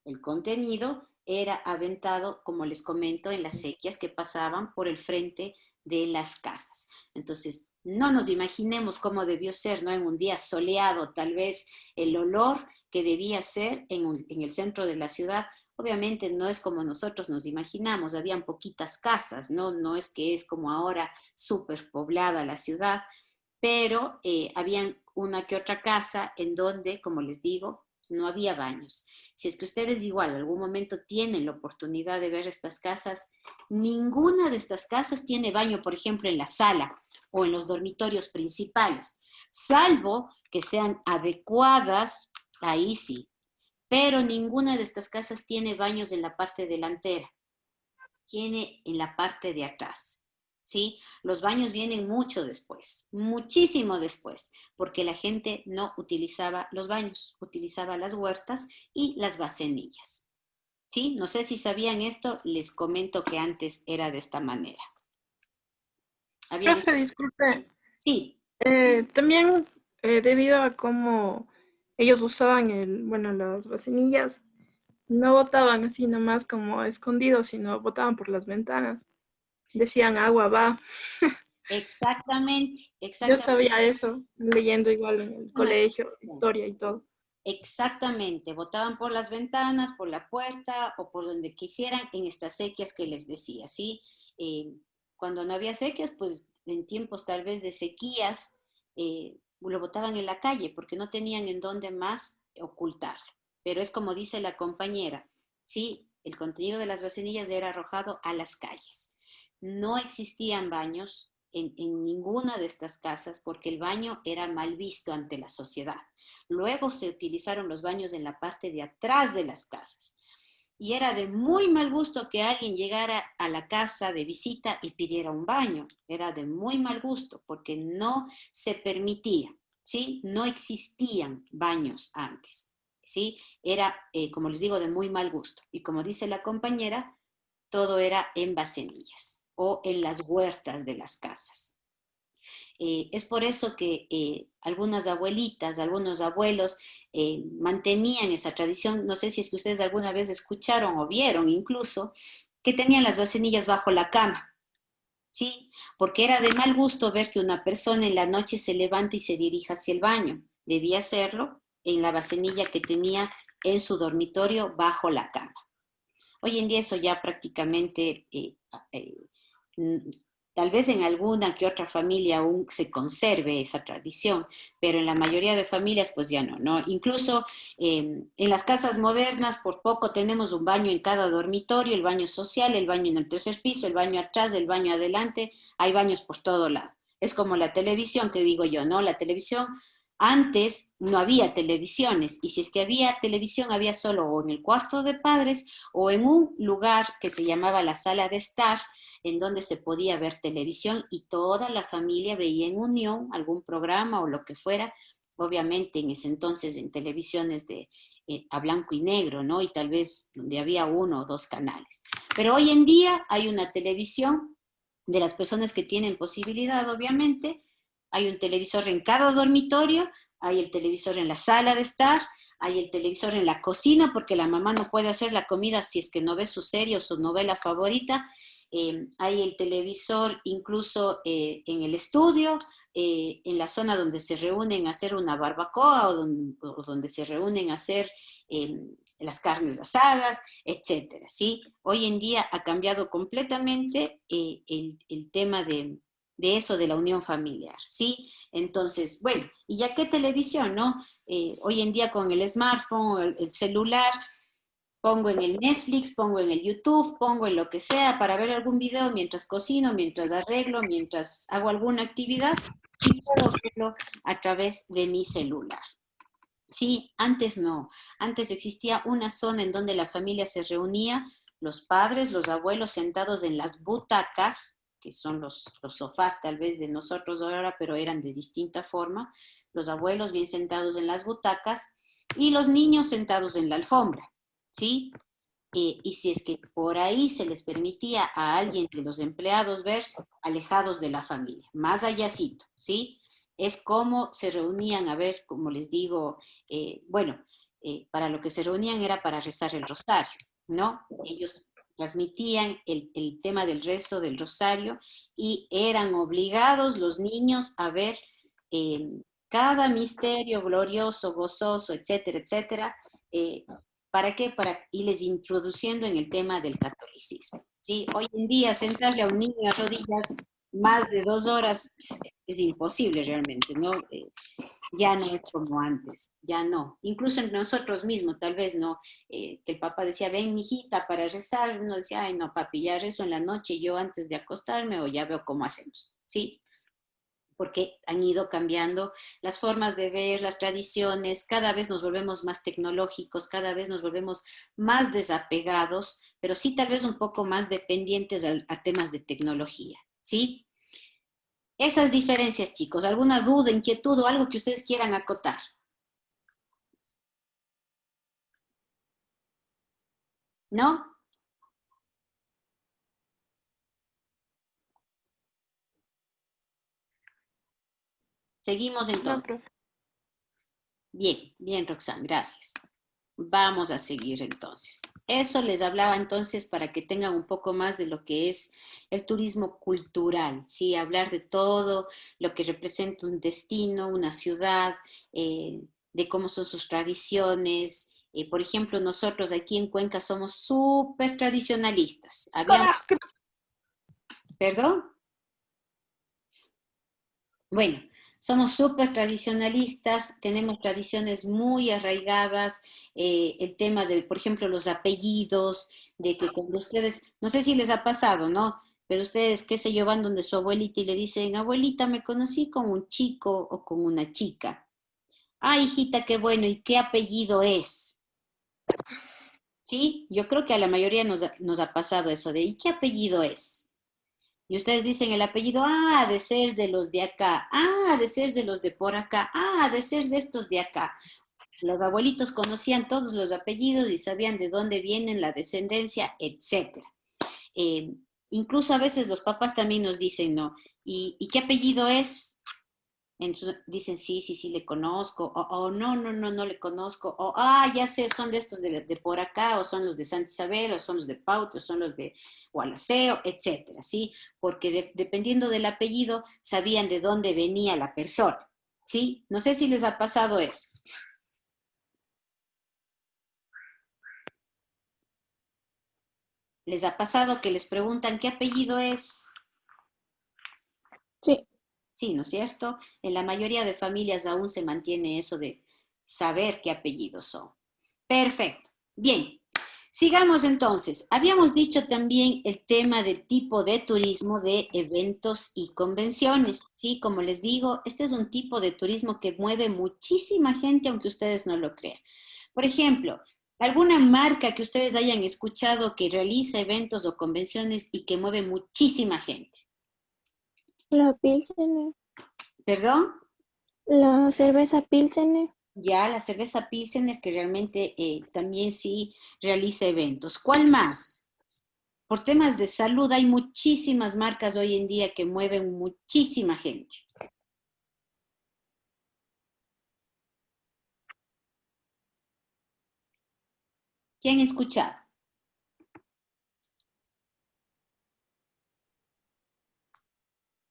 Speaker 1: el contenido era aventado, como les comento, en las sequías que pasaban por el frente de las casas. Entonces, no nos imaginemos cómo debió ser, ¿no? En un día soleado, tal vez el olor que debía ser en el centro de la ciudad, obviamente no es como nosotros nos imaginamos, habían poquitas casas, ¿no? No es que es como ahora súper poblada la ciudad, pero habían una que otra casa en donde, como les digo, no había baños. Si es que ustedes igual en algún momento tienen la oportunidad de ver estas casas, ninguna de estas casas tiene baño, por ejemplo, en la sala. o en los dormitorios principales, salvo que sean adecuadas, ahí sí. Pero ninguna de estas casas tiene baños en la parte delantera, tiene en la parte de atrás, ¿sí? Los baños vienen mucho después, muchísimo después, porque la gente no utilizaba los baños, utilizaba las huertas y las bacenillas, ¿sí? No sé si sabían esto, les comento que antes era de esta manera.
Speaker 5: Profe, disculpe.
Speaker 1: Sí.
Speaker 5: También debido a cómo ellos usaban las bacenillas, no botaban así nomás como escondidos, sino botaban por las ventanas. Decían agua va.
Speaker 1: Exactamente,
Speaker 5: Yo
Speaker 1: exactamente.
Speaker 5: sabía eso, leyendo igual en el colegio, historia y todo.
Speaker 1: Exactamente, botaban por las ventanas, por la puerta o por donde quisieran en estas sequías que les decía, ¿sí? Cuando no había sequías, pues en tiempos tal vez de sequías, lo botaban en la calle porque no tenían en dónde más ocultarlo. Pero es como dice la compañera, ¿sí? El contenido de las bacenillas era arrojado a las calles. No existían baños en ninguna de estas casas porque el baño era mal visto ante la sociedad. Luego se utilizaron los baños en la parte de atrás de las casas. Y era de muy mal gusto que alguien llegara a la casa de visita y pidiera un baño. Era de muy mal gusto porque no se permitía, ¿sí? No existían baños antes, ¿sí? Era, como les digo, de muy mal gusto. Y como dice la compañera, todo era en bacenillas o en las huertas de las casas. Es por eso que algunas abuelitas, algunos abuelos mantenían esa tradición. No sé si es que ustedes alguna vez escucharon o vieron incluso que tenían las bacenillas bajo la cama, ¿sí? Porque era de mal gusto ver que una persona en la noche se levanta y se dirija hacia el baño. Debía hacerlo en la bacenilla que tenía en su dormitorio bajo la cama. Hoy en día eso ya prácticamente tal vez en alguna que otra familia aún se conserve esa tradición, pero en la mayoría de familias pues ya no, ¿no? Incluso en las casas modernas por poco tenemos un baño en cada dormitorio, el baño social, el baño en el tercer piso, el baño atrás, el baño adelante, hay baños por todo lado. Es como la televisión que digo yo, ¿no? La televisión, antes no había televisiones y si es que había televisión había solo o en el cuarto de padres o en un lugar que se llamaba la sala de estar, en donde se podía ver televisión y toda la familia veía en unión algún programa o lo que fuera, obviamente en ese entonces en televisiones a blanco y negro, ¿no? Y tal vez donde había uno o dos canales. Pero hoy en día hay una televisión de las personas que tienen posibilidad, obviamente, hay un televisor en cada dormitorio, hay el televisor en la sala de estar, hay el televisor en la cocina porque la mamá no puede hacer la comida si es que no ve su serie o su novela favorita, hay el televisor incluso en el estudio, en la zona donde se reúnen a hacer una barbacoa o donde se reúnen a hacer las carnes asadas, etcétera, ¿sí? Hoy en día ha cambiado completamente el tema de eso, de la unión familiar, ¿sí? Entonces, bueno, ¿y ya qué televisión, no? Hoy en día con el smartphone, el celular, pongo en el Netflix, pongo en el YouTube, pongo en lo que sea para ver algún video mientras cocino, mientras arreglo, mientras hago alguna actividad y puedo verlo a través de mi celular. Sí, antes no. Antes existía una zona en donde la familia se reunía, los padres, los abuelos sentados en las butacas, que son los sofás tal vez de nosotros ahora, pero eran de distinta forma, los abuelos bien sentados en las butacas y los niños sentados en la alfombra. ¿Sí? Y si es que por ahí se les permitía a alguien de los empleados ver alejados de la familia, más allácito, ¿sí? Es como se reunían a ver, como les digo, para lo que se reunían era para rezar el rosario, ¿no? Ellos transmitían el tema del rezo del rosario y eran obligados los niños a ver cada misterio glorioso, gozoso, etcétera, etcétera, ¿para qué? Para irles introduciendo en el tema del catolicismo, ¿sí? Hoy en día sentarle a un niño a rodillas más de 2 horas es imposible realmente, ¿no? Ya no es como antes, ya no. Incluso entre nosotros mismos, tal vez, ¿no? Que el papá decía, ven, mijita, para rezar. Uno decía, ay, no, papi, ya rezo en la noche, yo antes de acostarme o ya veo cómo hacemos, ¿sí? porque han ido cambiando las formas de ver, las tradiciones, cada vez nos volvemos más tecnológicos, cada vez nos volvemos más desapegados, pero sí tal vez un poco más dependientes a temas de tecnología, ¿sí? Esas diferencias, chicos. ¿Alguna duda, inquietud o algo que ustedes quieran acotar? ¿No? Seguimos
Speaker 5: No,
Speaker 1: entonces.
Speaker 5: profe.
Speaker 1: Bien, bien, Roxanne, gracias. Vamos a seguir entonces. Eso les hablaba entonces para que tengan un poco más de lo que es el turismo cultural, ¿sí? Hablar de todo lo que representa un destino, una ciudad, de cómo son sus tradiciones. Por ejemplo, nosotros aquí en Cuenca somos súper tradicionalistas.
Speaker 5: Carajo, ¿qué pasa?
Speaker 1: ¿Perdón? Bueno, somos súper tradicionalistas, tenemos tradiciones muy arraigadas, el tema de, por ejemplo, los apellidos, de que cuando ustedes, no sé si les ha pasado, ¿no? Pero ustedes, qué sé yo, van donde su abuelita y le dicen, abuelita, me conocí con un chico o con una chica. Ah, hijita, qué bueno, ¿y qué apellido es? Sí, yo creo que a la mayoría nos ha pasado eso de, ¿y qué apellido es? Y ustedes dicen el apellido, ah, de ser de los de acá, ah, de ser de los de por acá, ah, de ser de estos de acá. Los abuelitos conocían todos los apellidos y sabían de dónde vienen la descendencia, etcétera. Eh, Incluso a veces los papás también nos dicen, ¿no? ¿Y qué apellido es? Entonces dicen, sí, sí, sí, le conozco, o no, no, no, no le conozco, o ya sé, son de estos de por acá, o son los de Santa Isabel, o son los de Pauta, o son los de Gualaceo, etcétera, ¿sí? Porque dependiendo del apellido, sabían de dónde venía la persona, ¿sí? No sé si les ha pasado eso. ¿Les ha pasado que les preguntan qué apellido es?
Speaker 3: Sí.
Speaker 1: Sí, ¿no es cierto? En la mayoría de familias aún se mantiene eso de saber qué apellidos son. Perfecto. Bien, sigamos entonces. Habíamos dicho también el tema del tipo de turismo de eventos y convenciones. Sí, como les digo, este es un tipo de turismo que mueve muchísima gente, aunque ustedes no lo crean. Por ejemplo, alguna marca que ustedes hayan escuchado que realiza eventos o convenciones y que mueve muchísima gente.
Speaker 3: La Pilsener,
Speaker 1: ¿Perdón?
Speaker 3: la cerveza Pilsener.
Speaker 1: Ya la cerveza Pilsener que realmente también sí realiza eventos. ¿Cuál más? Por temas de salud hay muchísimas marcas hoy en día que mueven muchísima gente. ¿Quién ha escuchado?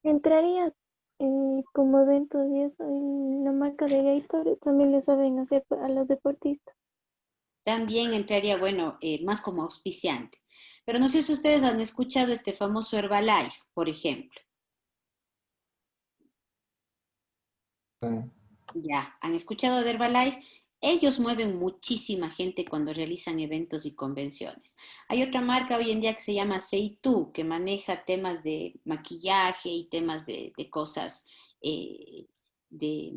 Speaker 3: Entraría como eventos y eso, en la marca de Gatorade también le saben hacer a los deportistas.
Speaker 1: También entraría, bueno, más como auspiciante. Pero no sé si ustedes han escuchado este famoso Herbalife, por ejemplo.
Speaker 2: Sí.
Speaker 1: Ya, ¿han escuchado de Herbalife? Ellos mueven muchísima gente cuando realizan eventos y convenciones. Hay otra marca hoy en día que se llama Seitu, que maneja temas de maquillaje y temas de cosas, de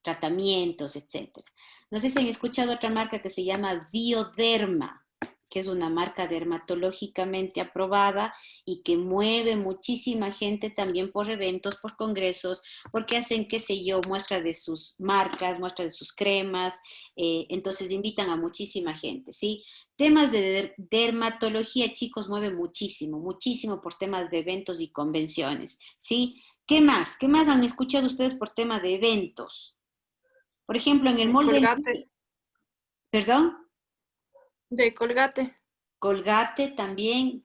Speaker 1: tratamientos, etcétera. No sé si han escuchado otra marca que se llama Bioderma, que es una marca dermatológicamente aprobada y que mueve muchísima gente también por eventos, por congresos, porque hacen, qué sé yo, muestra de sus marcas, muestra de sus cremas, entonces invitan a muchísima gente, ¿sí? Temas de dermatología, chicos, mueve muchísimo, muchísimo por temas de eventos y convenciones, ¿sí? ¿Qué más? ¿Qué más han escuchado ustedes por tema de eventos? Por ejemplo, en el molde del...
Speaker 5: Colgate,
Speaker 1: ¿Perdón?
Speaker 5: de Colgate.
Speaker 1: Colgate también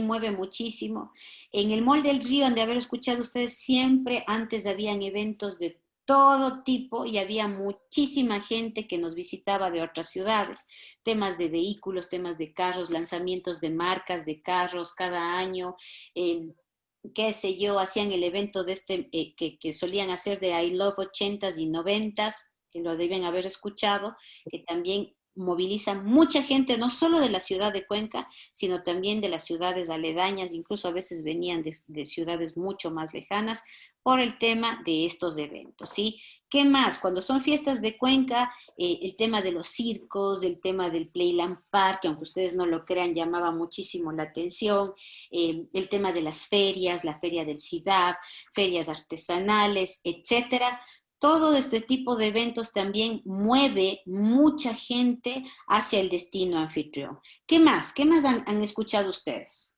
Speaker 1: mueve muchísimo. En el Mall del Río, de haber escuchado ustedes, siempre antes habían eventos de todo tipo y había muchísima gente que nos visitaba de otras ciudades. Temas de vehículos, temas de carros, lanzamientos de marcas de carros cada año. Qué sé yo, hacían el evento de este que solían hacer de I Love 80s y 90s, que lo deben haber escuchado, que también movilizan mucha gente, no solo de la ciudad de Cuenca, sino también de las ciudades aledañas, incluso a veces venían de ciudades mucho más lejanas por el tema de estos eventos, ¿sí? ¿Qué más? Cuando son fiestas de Cuenca, el tema de los circos, el tema del Playland Park, que aunque ustedes no lo crean, llamaba muchísimo la atención, el tema de las ferias, la feria del CIDAP, ferias artesanales, etcétera. Todo este tipo de eventos también mueve mucha gente hacia el destino anfitrión. ¿Qué más? ¿Qué más han escuchado ustedes?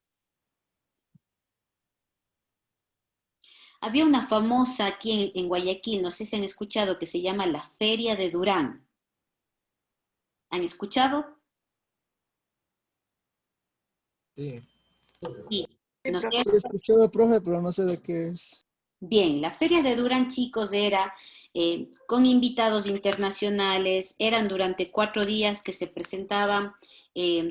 Speaker 1: Había una famosa aquí en Guayaquil, no sé si han escuchado, que se llama la Feria de Durán. ¿Han escuchado?
Speaker 2: Sí.
Speaker 1: Sí.
Speaker 5: Sí,
Speaker 1: ¿No es
Speaker 5: profe.
Speaker 1: cierto?
Speaker 6: Sí, he escuchado, profe, pero no sé de qué es.
Speaker 1: Bien, la Feria de Durán, chicos, era con invitados internacionales, eran durante 4 días que se presentaban,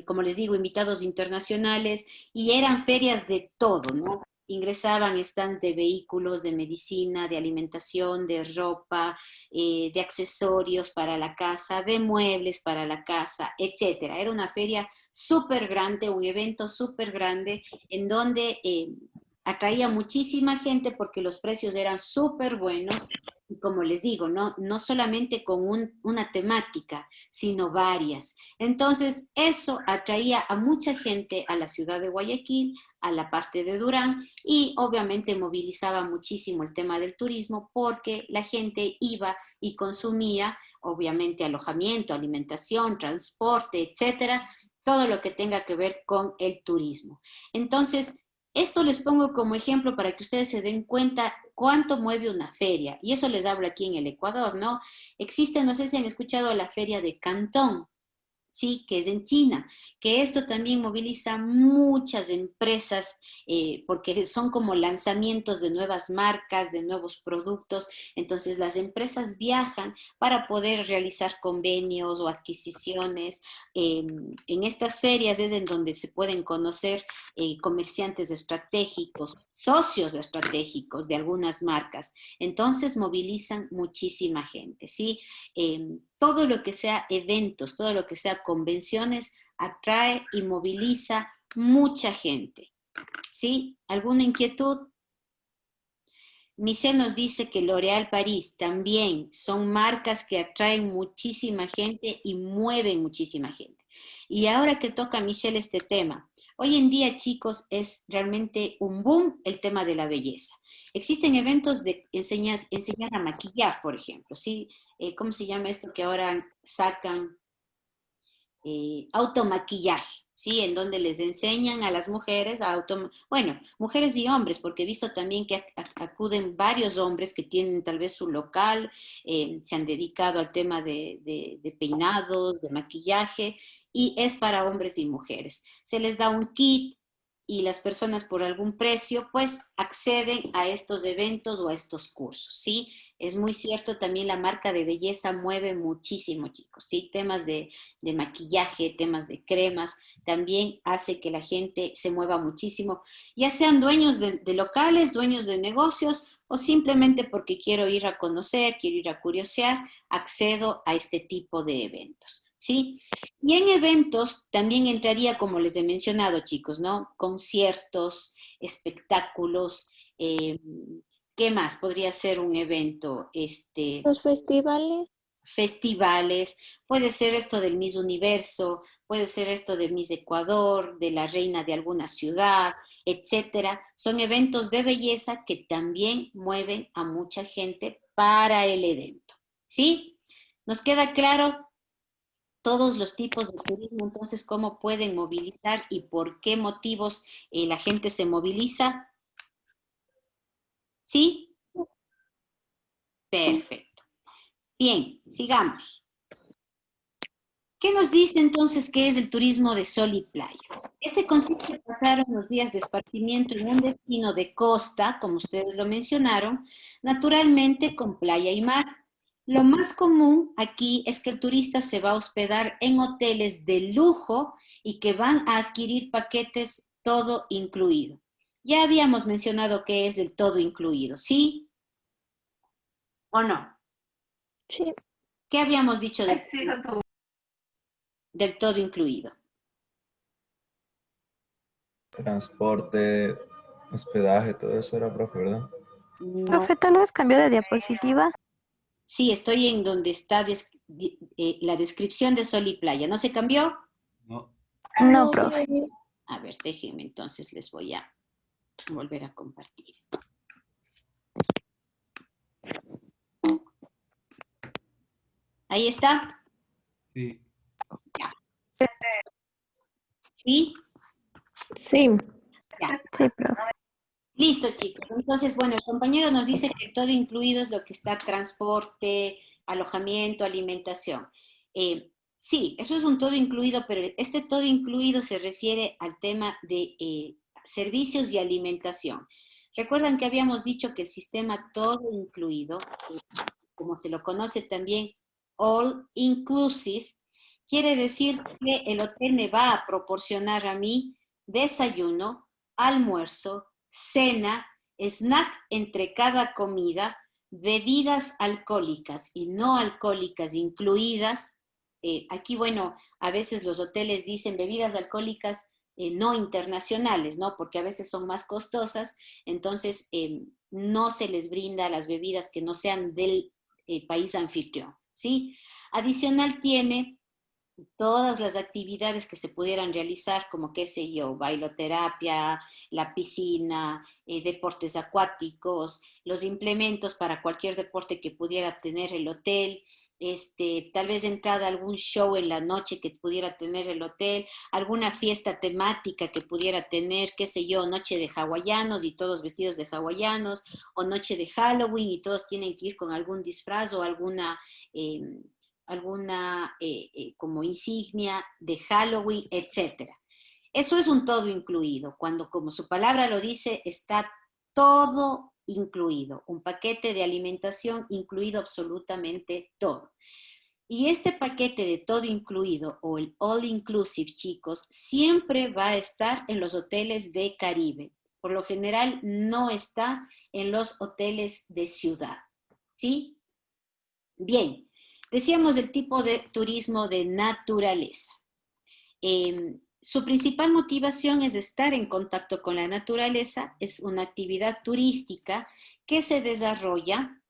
Speaker 1: como les digo, invitados internacionales, y eran ferias de todo, ¿no? Ingresaban stands de vehículos, de medicina, de alimentación, de ropa, de accesorios para la casa, de muebles para la casa, etcétera. Era una feria súper grande, un evento súper grande, en donde atraía muchísima gente porque los precios eran súper buenos y como les digo, no solamente con una temática, sino varias. Entonces, eso atraía a mucha gente a la ciudad de Guayaquil, a la parte de Durán y obviamente movilizaba muchísimo el tema del turismo porque la gente iba y consumía, obviamente, alojamiento, alimentación, transporte, etcétera, todo lo que tenga que ver con el turismo. Entonces, esto les pongo como ejemplo para que ustedes se den cuenta cuánto mueve una feria. Y eso les hablo aquí en el Ecuador, ¿no? Existe, no sé si han escuchado la feria de Cantón, ¿sí? Que es en China, que esto también moviliza muchas empresas porque son como lanzamientos de nuevas marcas, de nuevos productos, entonces las empresas viajan para poder realizar convenios o adquisiciones. En estas ferias es en donde se pueden conocer comerciantes estratégicos, socios estratégicos de algunas marcas, entonces movilizan muchísima gente, ¿sí? Todo lo que sea eventos, todo lo que sea convenciones, atrae y moviliza mucha gente. ¿Sí? ¿Alguna inquietud? Michelle nos dice que L'Oréal París también son marcas que atraen muchísima gente y mueven muchísima gente. Y ahora que toca Michelle este tema, hoy en día, chicos, es realmente un boom el tema de la belleza. Existen eventos de enseñar a maquillar, por ejemplo, ¿sí? ¿Cómo se llama esto que ahora sacan? Automaquillaje, ¿sí? En donde les enseñan a las mujeres bueno, mujeres y hombres, porque he visto también que acuden varios hombres que tienen tal vez su local, se han dedicado al tema de peinados, de maquillaje, y es para hombres y mujeres. Se les da un kit y las personas por algún precio, pues acceden a estos eventos o a estos cursos, ¿sí? Es muy cierto, también la marca de belleza mueve muchísimo, chicos, ¿sí? Temas de maquillaje, temas de cremas, también hace que la gente se mueva muchísimo, ya sean dueños de locales, dueños de negocios, o simplemente porque quiero ir a conocer, quiero ir a curiosear, accedo a este tipo de eventos, ¿sí? Y en eventos también entraría, como les he mencionado, chicos, ¿no? Conciertos, espectáculos, ¿qué más podría ser un evento?
Speaker 3: Los festivales.
Speaker 1: Festivales, puede ser esto del Miss Universo, puede ser esto del Miss Ecuador, de la reina de alguna ciudad, etcétera. Son eventos de belleza que también mueven a mucha gente para el evento. ¿Sí? ¿Nos queda claro todos los tipos de turismo? Entonces, ¿cómo pueden movilizar y por qué motivos la gente se moviliza? ¿Sí? Perfecto. Bien, sigamos. ¿Qué nos dice entonces qué es el turismo de sol y playa? Este consiste en pasar unos días de esparcimiento en un destino de costa, como ustedes lo mencionaron, naturalmente con playa y mar. Lo más común aquí es que el turista se va a hospedar en hoteles de lujo y que van a adquirir paquetes todo incluido. Ya habíamos mencionado qué es el todo incluido, ¿sí o no?
Speaker 3: Sí.
Speaker 1: ¿Qué habíamos dicho del del todo incluido?
Speaker 2: Transporte, hospedaje, todo eso era, profe, ¿verdad?
Speaker 1: No.
Speaker 4: Profe, tal vez cambió de diapositiva.
Speaker 1: Sí, estoy en donde está la descripción de sol y playa. ¿No se cambió?
Speaker 7: No.
Speaker 4: No, profe.
Speaker 1: A ver, déjenme, entonces les voy a volver a compartir. Ahí está.
Speaker 7: Sí.
Speaker 1: ¿Sí?
Speaker 8: Sí.
Speaker 1: Ya.
Speaker 4: Sí, profe.
Speaker 1: Listo, chicos. Entonces, bueno, el compañero nos dice que todo incluido es lo que está transporte, alojamiento, alimentación. Sí, eso es un todo incluido, pero este todo incluido se refiere al tema de servicios y alimentación. Recuerdan que habíamos dicho que el sistema todo incluido, como se lo conoce también, all inclusive, quiere decir que el hotel me va a proporcionar a mí desayuno, almuerzo, cena, snack entre cada comida, bebidas alcohólicas y no alcohólicas incluidas. Aquí, bueno, a veces los hoteles dicen bebidas alcohólicas no internacionales, ¿no? Porque a veces son más costosas, entonces no se les brinda las bebidas que no sean del país anfitrión, ¿sí? Adicional tiene todas las actividades que se pudieran realizar, como qué sé yo, bailoterapia, la piscina, deportes acuáticos, los implementos para cualquier deporte que pudiera tener el hotel, tal vez entrada a algún show en la noche que pudiera tener el hotel, alguna fiesta temática que pudiera tener, qué sé yo, noche de hawaianos y todos vestidos de hawaianos, o noche de Halloween y todos tienen que ir con algún disfraz o alguna como insignia de Halloween, etcétera. Eso es un todo incluido, cuando como su palabra lo dice, está todo incluido, un paquete de alimentación incluido absolutamente todo. Y este paquete de todo incluido, o el all inclusive, chicos, siempre va a estar en los hoteles de Caribe. Por lo general no está en los hoteles de ciudad, ¿sí? Bien. Decíamos el tipo de turismo de naturaleza. Su principal motivación es estar en contacto con la naturaleza, es una actividad turística que se desarrolla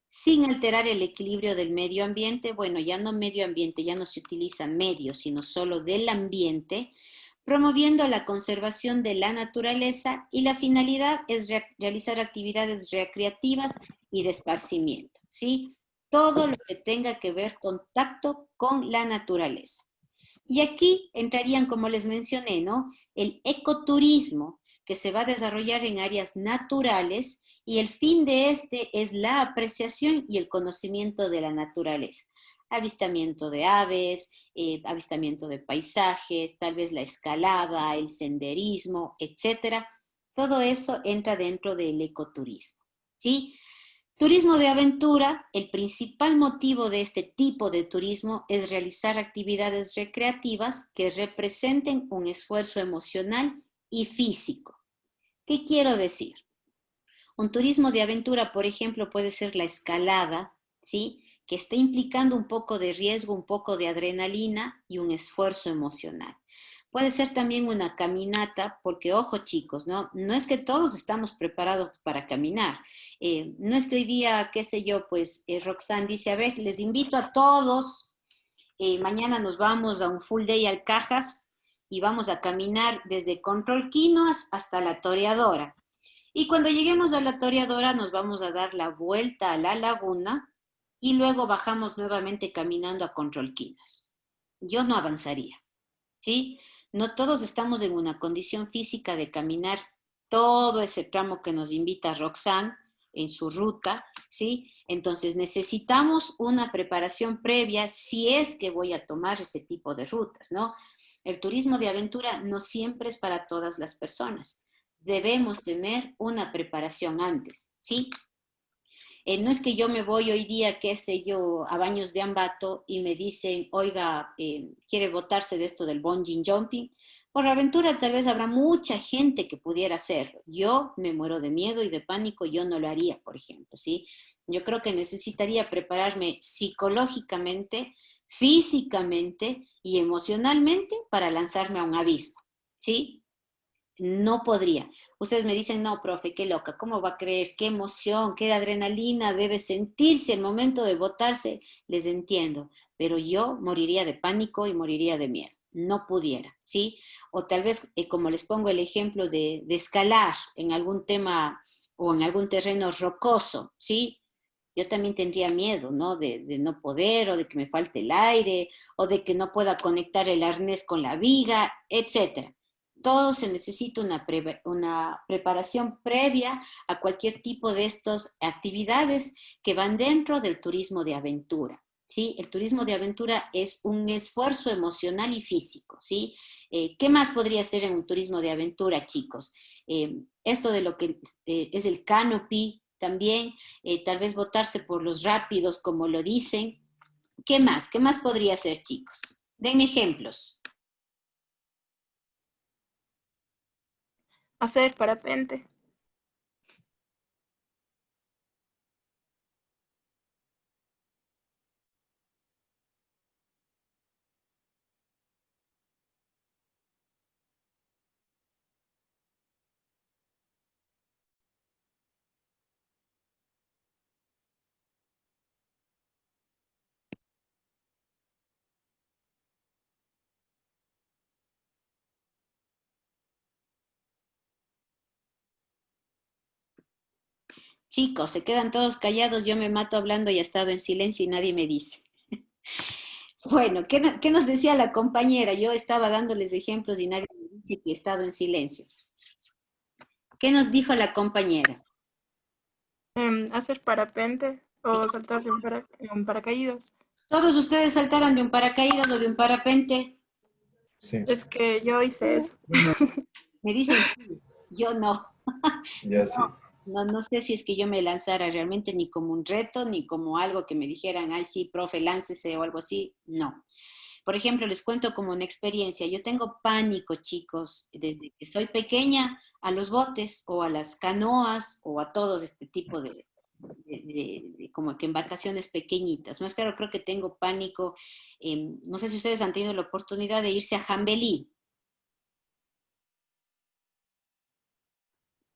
Speaker 1: sin alterar el equilibrio del medio ambiente. Bueno, ya no medio ambiente, ya no se utiliza medio, sino solo del ambiente, promoviendo la conservación de la naturaleza, y la finalidad es realizar actividades recreativas y de esparcimiento, ¿sí? Todo lo que tenga que ver contacto con la naturaleza. Y aquí entrarían, como les mencioné, ¿no? El ecoturismo, que se va a desarrollar en áreas naturales, y el fin de este es la apreciación y el conocimiento de la naturaleza. Avistamiento de aves, avistamiento de paisajes, tal vez la escalada, el senderismo, etcétera. Todo eso entra dentro del ecoturismo, ¿sí? Turismo de aventura, el principal motivo de este tipo de turismo es realizar actividades recreativas que representen un esfuerzo emocional y físico. ¿Qué quiero decir? Un turismo de aventura, por ejemplo, puede ser la escalada, ¿sí? Que está implicando un poco de riesgo, un poco de adrenalina y un esfuerzo emocional. Puede ser también una caminata, porque ojo chicos, ¿no? No es que todos estamos preparados para caminar. No es que hoy día, qué sé yo, pues Roxanne dice, a ver, les invito a todos, mañana nos vamos a un full day al Cajas y vamos a caminar desde Control Quinoas hasta la Toreadora. Y cuando lleguemos a la Toreadora nos vamos a dar la vuelta a la laguna y luego bajamos nuevamente caminando a Control Quinoas. Yo no avanzaría, ¿sí? No todos estamos en una condición física de caminar todo ese tramo que nos invita Roxanne en su ruta, ¿sí? Entonces necesitamos una preparación previa si es que voy a tomar ese tipo de rutas, ¿no? El turismo de aventura no siempre es para todas las personas. Debemos tener una preparación antes, ¿sí? No es que yo me voy hoy día, qué sé yo, a Baños de Ambato y me dicen, oiga, ¿quiere botarse de esto del bungee jumping? Por aventura tal vez habrá mucha gente que pudiera hacerlo. Yo me muero de miedo y de pánico, yo no lo haría, por ejemplo, ¿sí? Yo creo que necesitaría prepararme psicológicamente, físicamente y emocionalmente para lanzarme a un abismo, ¿sí? No podría. Ustedes me dicen, no, profe, qué loca, ¿cómo va a creer? Qué emoción, qué adrenalina debe sentirse el momento de botarse. Les entiendo, pero yo moriría de pánico y moriría de miedo. No pudiera, ¿sí? O tal vez, como les pongo el ejemplo de escalar en algún tema o en algún terreno rocoso, ¿sí? Yo también tendría miedo, ¿no? De no poder, o de que me falte el aire, o de que no pueda conectar el arnés con la viga, etcétera. Todo se necesita una preparación previa a cualquier tipo de estas actividades que van dentro del turismo de aventura. ¿Sí? El turismo de aventura es un esfuerzo emocional y físico, ¿sí? ¿Qué más podría ser en un turismo de aventura, chicos? Esto de lo que es el canopy también, tal vez botarse por los rápidos, como lo dicen. ¿Qué más? ¿Qué más podría ser, chicos? Denme ejemplos.
Speaker 5: Hacer parapente.
Speaker 1: Chicos, se quedan todos callados, yo me mato hablando y he estado en silencio y nadie me dice. Bueno, ¿qué nos decía la compañera? Yo estaba dándoles ejemplos y nadie me dice que he estado en silencio. ¿Qué nos dijo la compañera?
Speaker 5: Hacer parapente o saltar de un paracaídas.
Speaker 1: ¿Todos ustedes saltaran de un paracaídas o de un parapente?
Speaker 2: Sí,
Speaker 5: Es que yo hice eso.
Speaker 6: No,
Speaker 1: Me dicen sí, yo no.
Speaker 2: ya sí.
Speaker 1: No sé si es que yo me lanzara realmente ni como un reto, ni como algo que me dijeran, ay, sí, profe, láncese o algo así. No. Por ejemplo, les cuento como una experiencia. Yo tengo pánico, chicos, desde que soy pequeña a los botes o a las canoas o a todos este tipo como que embarcaciones pequeñitas. Más claro, creo que tengo pánico. No sé si ustedes han tenido la oportunidad de irse a Jambelí.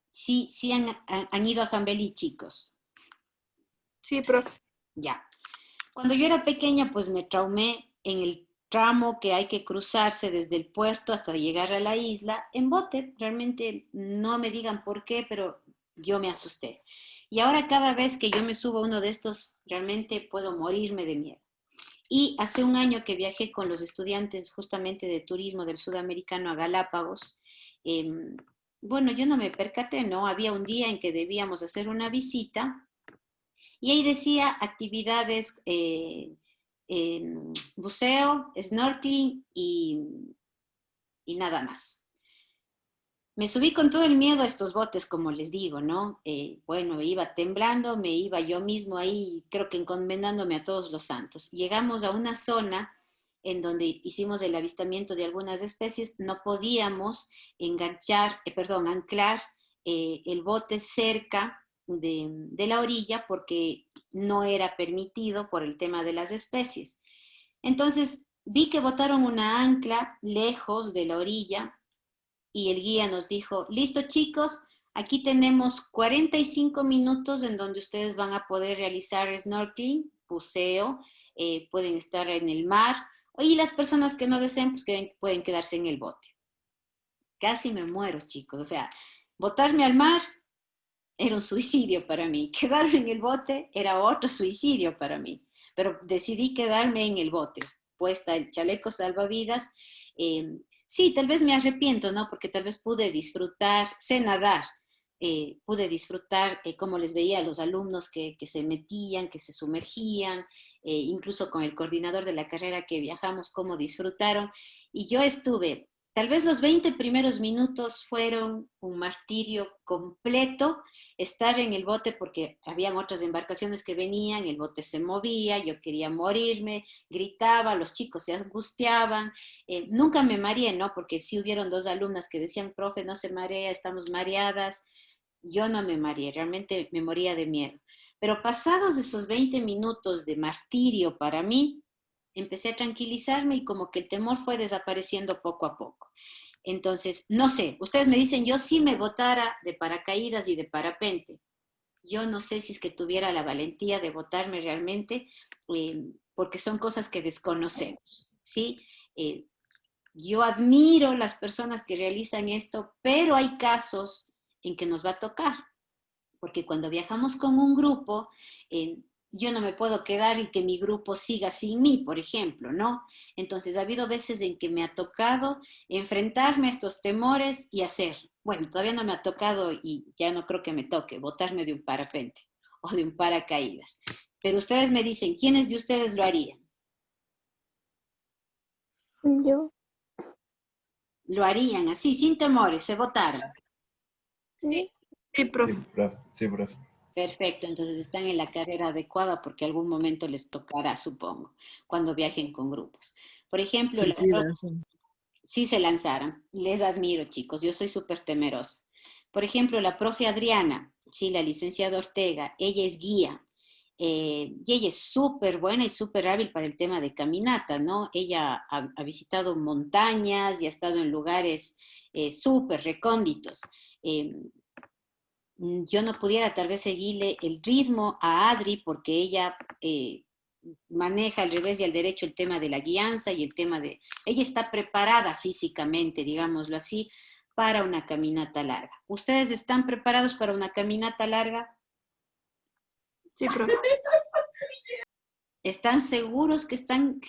Speaker 1: Sí, sí han ido a Jambelí, chicos.
Speaker 5: Sí, profe.
Speaker 1: Ya. Cuando yo era pequeña, pues me traumé en el tramo que hay que cruzarse desde el puerto hasta llegar a la isla en bote. Realmente no me digan por qué, pero yo me asusté. Y ahora cada vez que yo me subo a uno de estos, realmente puedo morirme de miedo. Y hace un año que viajé con los estudiantes justamente de turismo del sudamericano a Galápagos, eh, bueno, yo no me percaté, ¿no? Había un día en que debíamos hacer una visita y ahí decía actividades, buceo, snorkeling y nada más. Me subí con todo el miedo a estos botes, como les digo, ¿no? Bueno, iba temblando, me iba yo mismo ahí, creo que encomendándome a todos los santos. Llegamos a una zona en donde hicimos el avistamiento de algunas especies, no podíamos anclar el bote cerca de la orilla porque no era permitido por el tema de las especies. Entonces vi que botaron una ancla lejos de la orilla y el guía nos dijo, listo chicos, aquí tenemos 45 minutos en donde ustedes van a poder realizar snorkeling, buceo, pueden estar en el mar, y las personas que no deseen, pues pueden quedarse en el bote. Casi me muero, chicos, o sea, botarme al mar era un suicidio para mí, quedarme en el bote era otro suicidio para mí, pero decidí quedarme en el bote, puesta el chaleco salvavidas. Sí, tal vez me arrepiento, ¿no? Porque tal vez pude disfrutar, sé nadar, pude disfrutar cómo les veía a los alumnos que se metían, que se sumergían, incluso con el coordinador de la carrera que viajamos, cómo disfrutaron. Y yo estuve, tal vez los 20 primeros minutos fueron un martirio completo, estar en el bote porque habían otras embarcaciones que venían, el bote se movía, yo quería morirme, gritaba, los chicos se angustiaban, nunca me mareé, ¿no? Porque sí hubieron dos alumnas que decían, profe, no se marea, estamos mareadas. Yo no me mareé, realmente me moría de miedo. Pero pasados esos 20 minutos de martirio para mí, empecé a tranquilizarme y como que el temor fue desapareciendo poco a poco. Entonces, no sé, ustedes me dicen, yo sí me botara de paracaídas y de parapente. Yo no sé si es que tuviera la valentía de botarme realmente, porque son cosas que desconocemos, ¿sí? Yo admiro las personas que realizan esto, pero hay casos en que nos va a tocar, porque cuando viajamos con un grupo, yo no me puedo quedar y que mi grupo siga sin mí, por ejemplo, ¿no? Entonces ha habido veces en que me ha tocado enfrentarme a estos temores y hacer. Bueno, todavía no me ha tocado y ya no creo que me toque botarme de un parapente o de un paracaídas. Pero ustedes me dicen, ¿quiénes de ustedes lo harían?
Speaker 3: Yo,
Speaker 1: Lo harían así, sin temores, se botaran.
Speaker 3: sí,
Speaker 5: Sí,
Speaker 2: Sí,
Speaker 5: profe.
Speaker 2: profe. Sí, profe.
Speaker 1: Perfecto, entonces están en la carrera adecuada porque algún momento les tocará, supongo, cuando viajen con grupos. Por ejemplo,
Speaker 6: Sí, sí, de eso.
Speaker 1: sí se lanzaron. Les admiro, chicos, yo soy súper temerosa. Por ejemplo, la profe Adriana, sí, la licenciada Ortega, ella es guía. Y ella es súper buena y súper hábil para el tema de caminata, ¿no? Ella ha visitado montañas y ha estado en lugares súper recónditos. Eh, yo no pudiera tal vez seguirle el ritmo a Adri porque ella maneja al revés y al derecho el tema de la guianza y el tema de... Ella está preparada físicamente, digámoslo así, para una caminata larga. ¿Ustedes están preparados para una caminata larga?
Speaker 5: Sí, profe.
Speaker 1: ¿Están seguros que están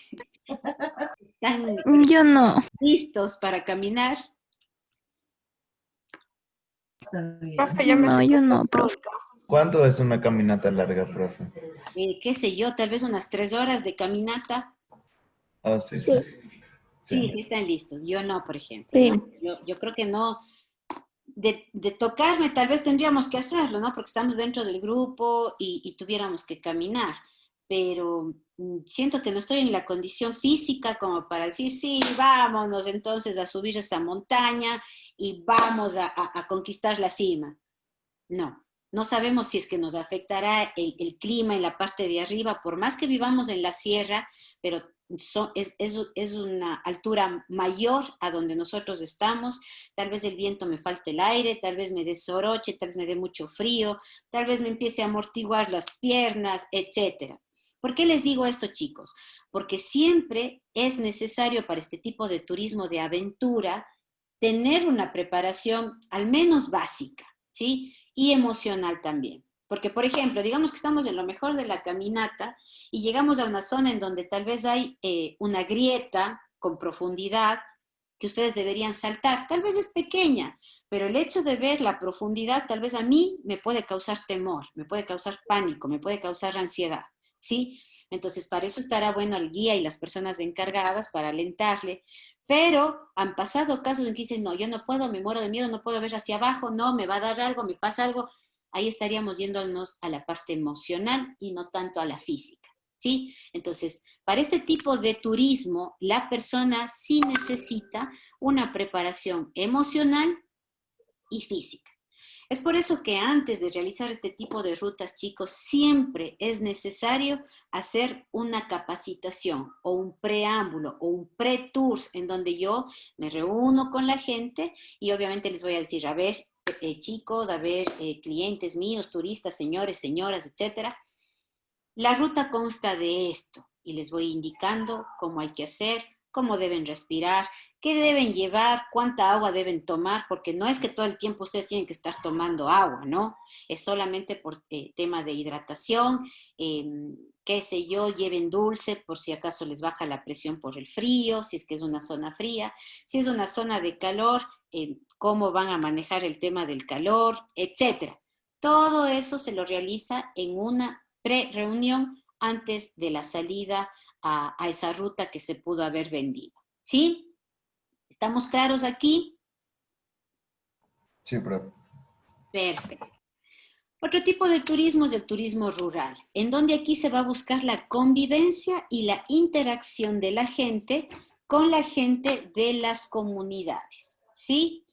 Speaker 4: Yo no.
Speaker 1: listos para caminar?
Speaker 5: Profe, ya me
Speaker 4: No, yo no,
Speaker 5: tocó.
Speaker 4: profe.
Speaker 2: ¿Cuánto es una caminata larga, profe?
Speaker 1: Qué sé yo, tal vez unas 3 horas de caminata.
Speaker 2: Ah, sí, sí.
Speaker 3: sí,
Speaker 1: Sí,
Speaker 2: Sí.
Speaker 1: sí están listos. Yo no, por ejemplo,
Speaker 8: Sí.
Speaker 1: ¿no? Yo creo que no. De tocarme tal vez tendríamos que hacerlo, ¿no? Porque estamos dentro del grupo y tuviéramos que caminar, pero siento que no estoy en la condición física como para decir, sí, vámonos entonces a subir esta montaña y vamos a conquistar la cima. No, no sabemos si es que nos afectará el clima en la parte de arriba, por más que vivamos en la sierra, pero es una altura mayor a donde nosotros estamos. Tal vez el viento me falte el aire, tal vez me dé soroche, tal vez me dé mucho frío, tal vez me empiece a amortiguar las piernas, etcétera. ¿Por qué les digo esto, chicos? Porque siempre es necesario para este tipo de turismo de aventura tener una preparación al menos básica, ¿sí? Y emocional también. Porque, por ejemplo, digamos que estamos en lo mejor de la caminata y llegamos a una zona en donde tal vez hay una grieta con profundidad que ustedes deberían saltar. Tal vez es pequeña, pero el hecho de ver la profundidad tal vez a mí me puede causar temor, me puede causar pánico, me puede causar ansiedad, ¿sí? Entonces, para eso estará bueno el guía y las personas encargadas para alentarle, pero han pasado casos en que dicen, no, yo no puedo, me muero de miedo, no puedo ver hacia abajo, no, me va a dar algo, me pasa algo. Ahí estaríamos yéndonos a la parte emocional y no tanto a la física, ¿sí? Entonces, para este tipo de turismo, la persona sí necesita una preparación emocional y física. Es por eso que antes de realizar este tipo de rutas, chicos, siempre es necesario hacer una capacitación o un preámbulo o un pre-tour en donde yo me reúno con la gente y obviamente les voy a decir, a ver, chicos, a ver, clientes míos, turistas, señores, señoras, etcétera. La ruta consta de esto y les voy indicando cómo hay que hacer, cómo deben respirar, qué deben llevar, cuánta agua deben tomar, porque no es que todo el tiempo ustedes tienen que estar tomando agua, ¿no? Es solamente por tema de hidratación, qué sé yo, lleven dulce por si acaso les baja la presión por el frío, si es que es una zona fría, si es una zona de calor, cómo van a manejar el tema del calor, etcétera. Todo eso se lo realiza en una pre-reunión antes de la salida a esa ruta que se pudo haber vendido. ¿Sí? ¿Estamos claros aquí?
Speaker 2: Sí, profe.
Speaker 1: Perfecto. Otro tipo de turismo es el turismo rural, en donde aquí se va a buscar la convivencia y la interacción de la gente con la gente de las comunidades. ¿Sí?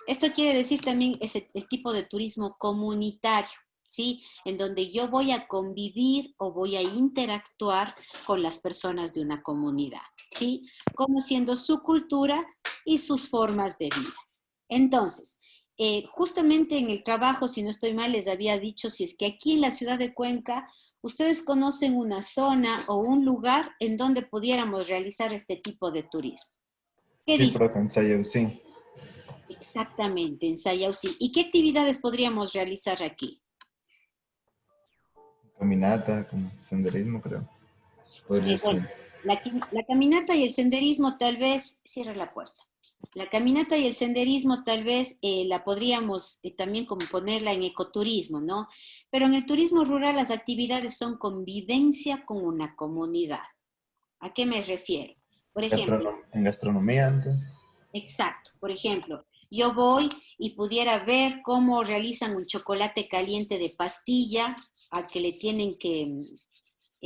Speaker 1: Esto quiere decir también el tipo de turismo comunitario. ¿sí? En donde yo voy a convivir o voy a interactuar con las personas de una comunidad, ¿sí? Conociendo su cultura y sus formas de vida. Entonces, justamente en el trabajo, si no estoy mal, les había dicho, si es que aquí en la ciudad de Cuenca, ustedes conocen una zona o un lugar en donde pudiéramos realizar este tipo de turismo. ¿Qué
Speaker 2: Sí,
Speaker 1: dicen?
Speaker 2: profe, ensayo, sí.
Speaker 1: Exactamente, en Sayausí. ¿Y qué actividades podríamos realizar aquí?
Speaker 2: Caminata, como senderismo, creo. Podría
Speaker 1: Bueno,
Speaker 2: ser.
Speaker 1: la caminata y el senderismo tal vez, cierra la puerta. La caminata y el senderismo tal vez la podríamos también como ponerla en ecoturismo, ¿no? Pero en el turismo rural las actividades son convivencia con una comunidad. ¿A qué me refiero? Por ejemplo,
Speaker 2: En gastronomía antes.
Speaker 1: exacto. Por ejemplo, yo voy y pudiera ver cómo realizan un chocolate caliente de pastilla al que le tienen que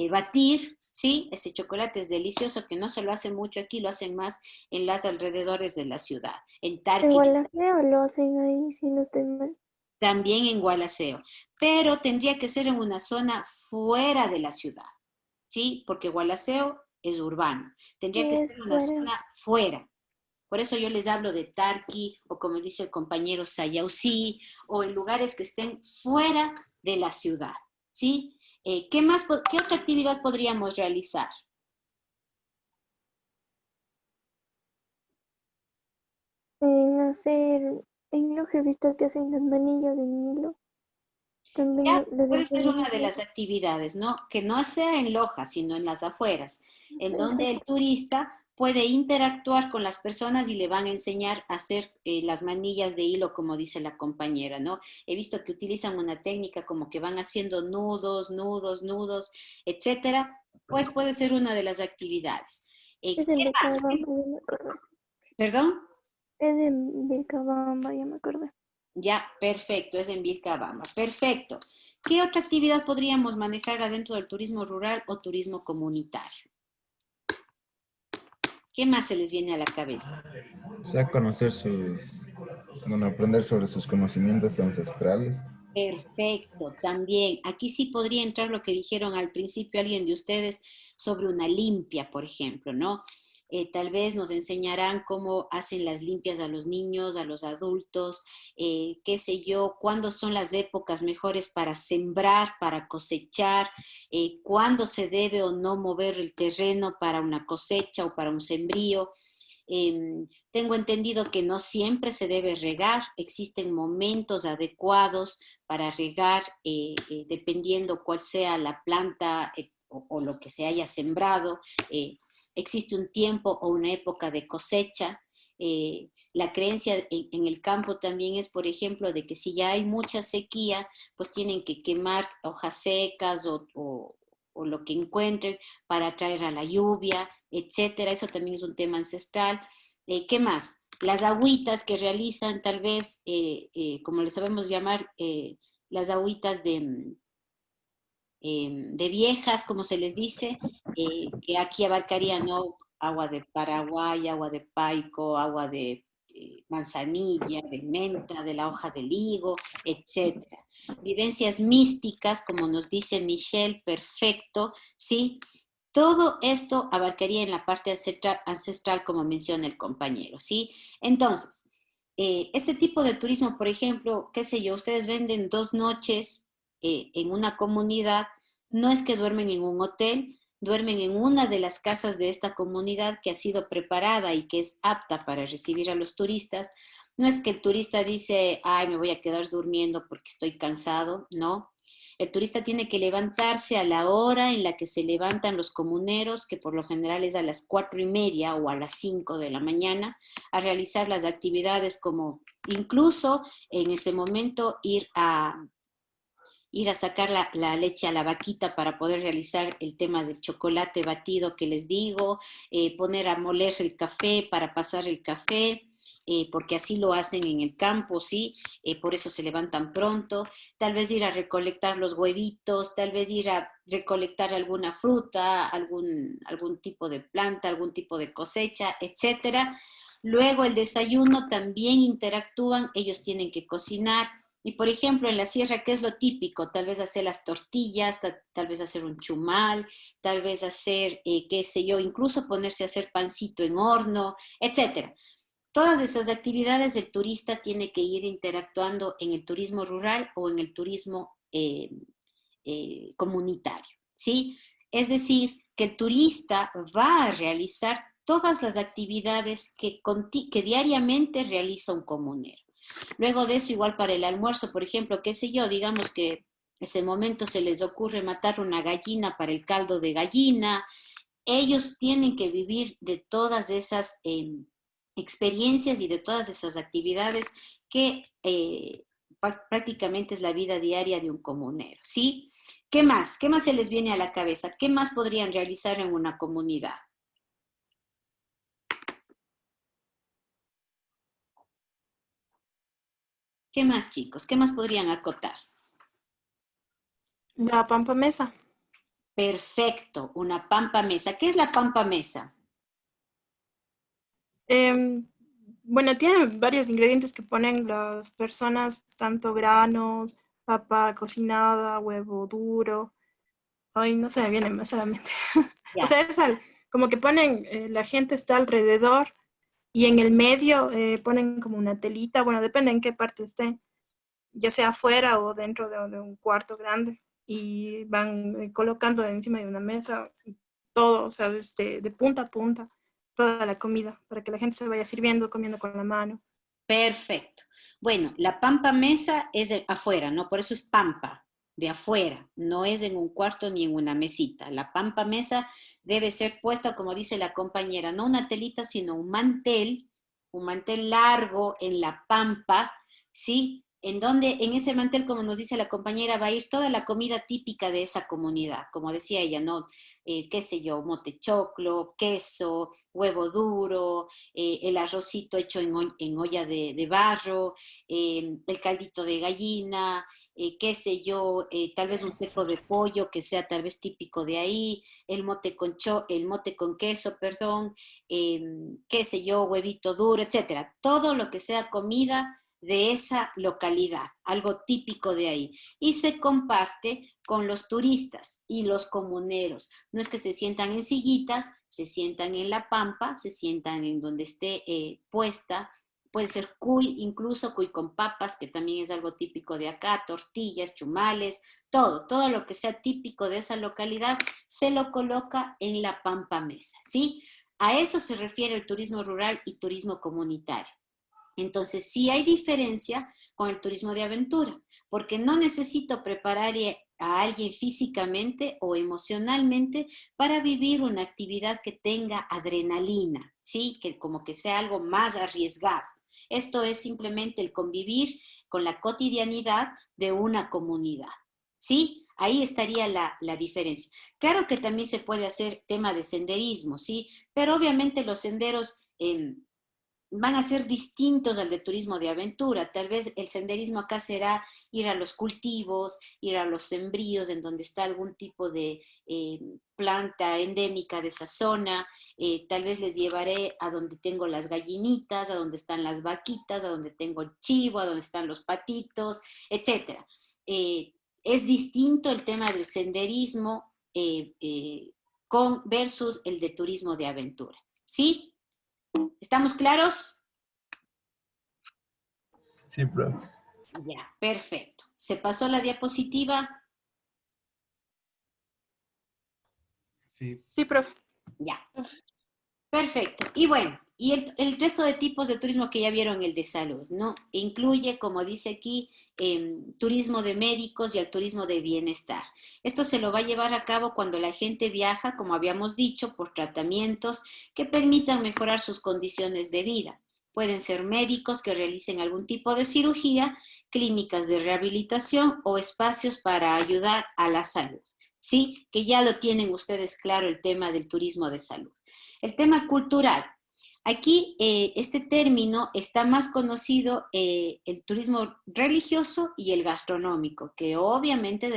Speaker 1: batir, ¿sí? Ese chocolate es delicioso, que no se lo hacen mucho aquí, lo hacen más en las alrededores de la ciudad. En
Speaker 3: En
Speaker 1: Tarqui,
Speaker 3: Gualaceo lo hacen ahí, si no estoy mal.
Speaker 1: también en Gualaceo. Pero tendría que ser en una zona fuera de la ciudad, ¿sí? Porque Gualaceo es urbano. Tendría
Speaker 3: Sí,
Speaker 1: que ser
Speaker 3: es
Speaker 1: en una
Speaker 3: fuera.
Speaker 1: zona fuera. Por eso yo les hablo de Tarqui, o como dice el compañero Sayausí, o en lugares que estén fuera de la ciudad, ¿sí? ¿Qué más, qué otra actividad podríamos realizar?
Speaker 3: Hacer, en lo que he visto que hacen las manillas del Nilo,
Speaker 1: Ya
Speaker 3: también les
Speaker 1: puede ser
Speaker 3: enseñan a
Speaker 1: una de
Speaker 3: hacer.
Speaker 1: las actividades, ¿no? Que no sea en Loja, sino en las afueras, en donde el turista puede interactuar con las personas y le van a enseñar a hacer las manillas de hilo, como dice la compañera, ¿no? He visto que utilizan una técnica como que van haciendo nudos, nudos, nudos, etcétera. Pues puede ser una de las actividades.
Speaker 3: Es en
Speaker 1: ¿Qué más?
Speaker 3: Vilcabamba, ya me acordé.
Speaker 1: ¿Perdón?
Speaker 3: Es en Vilcabamba, ya me acordé.
Speaker 1: Ya, perfecto, es en Vilcabamba. Perfecto. ¿Qué otra actividad podríamos manejar adentro del turismo rural o turismo comunitario? ¿Qué más se les viene a la cabeza?
Speaker 2: O sea, conocer sus, bueno, aprender sobre sus conocimientos ancestrales.
Speaker 1: Perfecto, también. Aquí sí podría entrar lo que dijeron al principio alguien de ustedes sobre una limpia, por ejemplo, ¿no? Tal vez nos enseñarán cómo hacen las limpias a los niños, a los adultos, qué sé yo, cuándo son las épocas mejores para sembrar, para cosechar, cuándo se debe o no mover el terreno para una cosecha o para un sembrío. Tengo entendido que no siempre se debe regar, existen momentos adecuados para regar, dependiendo cuál sea la planta o lo que se haya sembrado. Existe un tiempo o una época de cosecha. La creencia en el campo también es, por ejemplo, de que si ya hay mucha sequía, pues tienen que quemar hojas secas o lo que encuentren para atraer a la lluvia, etcétera. Eso también es un tema ancestral. ¿Qué más? Las agüitas que realizan, tal vez, como le sabemos llamar, las agüitas de viejas, como se les dice, que aquí abarcaría, ¿no? Agua de Paraguay, agua de paico, agua de manzanilla, de menta, de la hoja del higo, etcétera. Vivencias místicas, como nos dice Michelle, perfecto, ¿sí? Todo esto abarcaría en la parte ancestral, como menciona el compañero, ¿sí? Entonces, este tipo de turismo, por ejemplo, qué sé yo, ustedes venden 2 noches en una comunidad, no es que duermen en un hotel, duermen en una de las casas de esta comunidad que ha sido preparada y que es apta para recibir a los turistas. No es que el turista dice, ay, me voy a quedar durmiendo porque estoy cansado, no. El turista tiene que levantarse a la hora en la que se levantan los comuneros, que por lo general es a las 4:30 o a las 5 de la mañana, a realizar las actividades como incluso en ese momento ir a sacar la leche a la vaquita para poder realizar el tema del chocolate batido que les digo, poner a moler el café para pasar el café, porque así lo hacen en el campo, ¿sí? Por eso se levantan pronto, tal vez ir a recolectar los huevitos, tal vez ir a recolectar alguna fruta, algún tipo de planta, algún tipo de cosecha, etcétera. Luego el desayuno también interactúan, ellos tienen que cocinar, Y por ejemplo, en la sierra, ¿qué es lo típico? Tal vez hacer las tortillas, tal vez hacer un chumal, tal vez hacer, qué sé yo, incluso ponerse a hacer pancito en horno, etcétera. Todas esas actividades el turista tiene que ir interactuando en el turismo rural o en el turismo comunitario, ¿sí? Es decir, que el turista va a realizar todas las actividades que diariamente realiza un comunero. Luego de eso, igual para el almuerzo, por ejemplo, qué sé yo, digamos que ese momento se les ocurre matar una gallina para el caldo de gallina. Ellos tienen que vivir de todas esas experiencias y de todas esas actividades que prácticamente es la vida diaria de un comunero, ¿sí? ¿Qué más? ¿Qué más se les viene a la cabeza? ¿Qué más podrían realizar en una comunidad? ¿Qué más, chicos? ¿Qué más podrían acotar?
Speaker 5: La pampa mesa.
Speaker 1: Perfecto, una pampa mesa. ¿Qué es la pampa mesa?
Speaker 5: Bueno, tiene varios ingredientes que ponen las personas, tanto granos, papa cocinada, huevo duro. Ay, no se me viene más a la mente. O sea,
Speaker 1: Ya.
Speaker 5: es como que ponen, la gente está alrededor y en el medio ponen como una telita, bueno, depende en qué parte esté, ya sea afuera o dentro de un cuarto grande, y van colocando encima de una mesa todo, o sea, de punta a punta, toda la comida, para que la gente se vaya sirviendo, comiendo con la mano.
Speaker 1: Perfecto. Bueno, la pampa mesa es de afuera, ¿no? Por eso es pampa, de afuera, no es en un cuarto ni en una mesita. La pampa mesa debe ser puesta, como dice la compañera, no una telita, sino un mantel largo en la pampa, ¿sí? En donde, en ese mantel, como nos dice la compañera, va a ir toda la comida típica de esa comunidad, como decía ella, ¿no? Qué sé yo, mote choclo, queso, huevo duro, el arrocito hecho en olla de barro, el caldito de gallina, qué sé yo, tal vez un seco de pollo que sea tal vez típico de ahí, el mote con queso, perdón, qué sé yo, huevito duro, etcétera. Todo lo que sea comida de esa localidad, algo típico de ahí. Y se comparte con los turistas y los comuneros. No es que se sientan en sillitas, se sientan en la pampa, se sientan en donde esté puesta. Puede ser cuy, incluso cuy con papas, que también es algo típico de acá, tortillas, chumales, todo lo que sea típico de esa localidad, se lo coloca en la pampa mesa, ¿sí? A eso se refiere el turismo rural y turismo comunitario. Entonces, sí hay diferencia con el turismo de aventura, porque no necesito preparar a alguien físicamente o emocionalmente para vivir una actividad que tenga adrenalina, ¿sí? Que como que sea algo más arriesgado. Esto es simplemente el convivir con la cotidianidad de una comunidad, ¿sí? Ahí estaría la diferencia. Claro que también se puede hacer tema de senderismo, ¿sí? Pero obviamente los senderos van a ser distintos al de turismo de aventura. Tal vez el senderismo acá será ir a los cultivos, ir a los sembríos en donde está algún tipo de planta endémica de esa zona. Tal vez les llevaré a donde tengo las gallinitas, a donde están las vaquitas, a donde tengo el chivo, a donde están los patitos, etc. Es distinto el tema del senderismo versus el de turismo de aventura. ¿Sí? ¿Estamos claros?
Speaker 9: Sí, profe.
Speaker 1: Ya, perfecto. ¿Se pasó la diapositiva?
Speaker 9: Sí.
Speaker 5: Sí, profe.
Speaker 1: Ya. Perfecto. Y bueno, y el resto de tipos de turismo que ya vieron, el de salud, ¿no? Incluye, como dice aquí, turismo de médicos y el turismo de bienestar. Esto se lo va a llevar a cabo cuando la gente viaja, como habíamos dicho, por tratamientos que permitan mejorar sus condiciones de vida. Pueden ser médicos que realicen algún tipo de cirugía, clínicas de rehabilitación o espacios para ayudar a la salud. ¿Sí? Que ya lo tienen ustedes claro el tema del turismo de salud. El tema cultural. Aquí este término está más conocido el turismo religioso y el gastronómico, que obviamente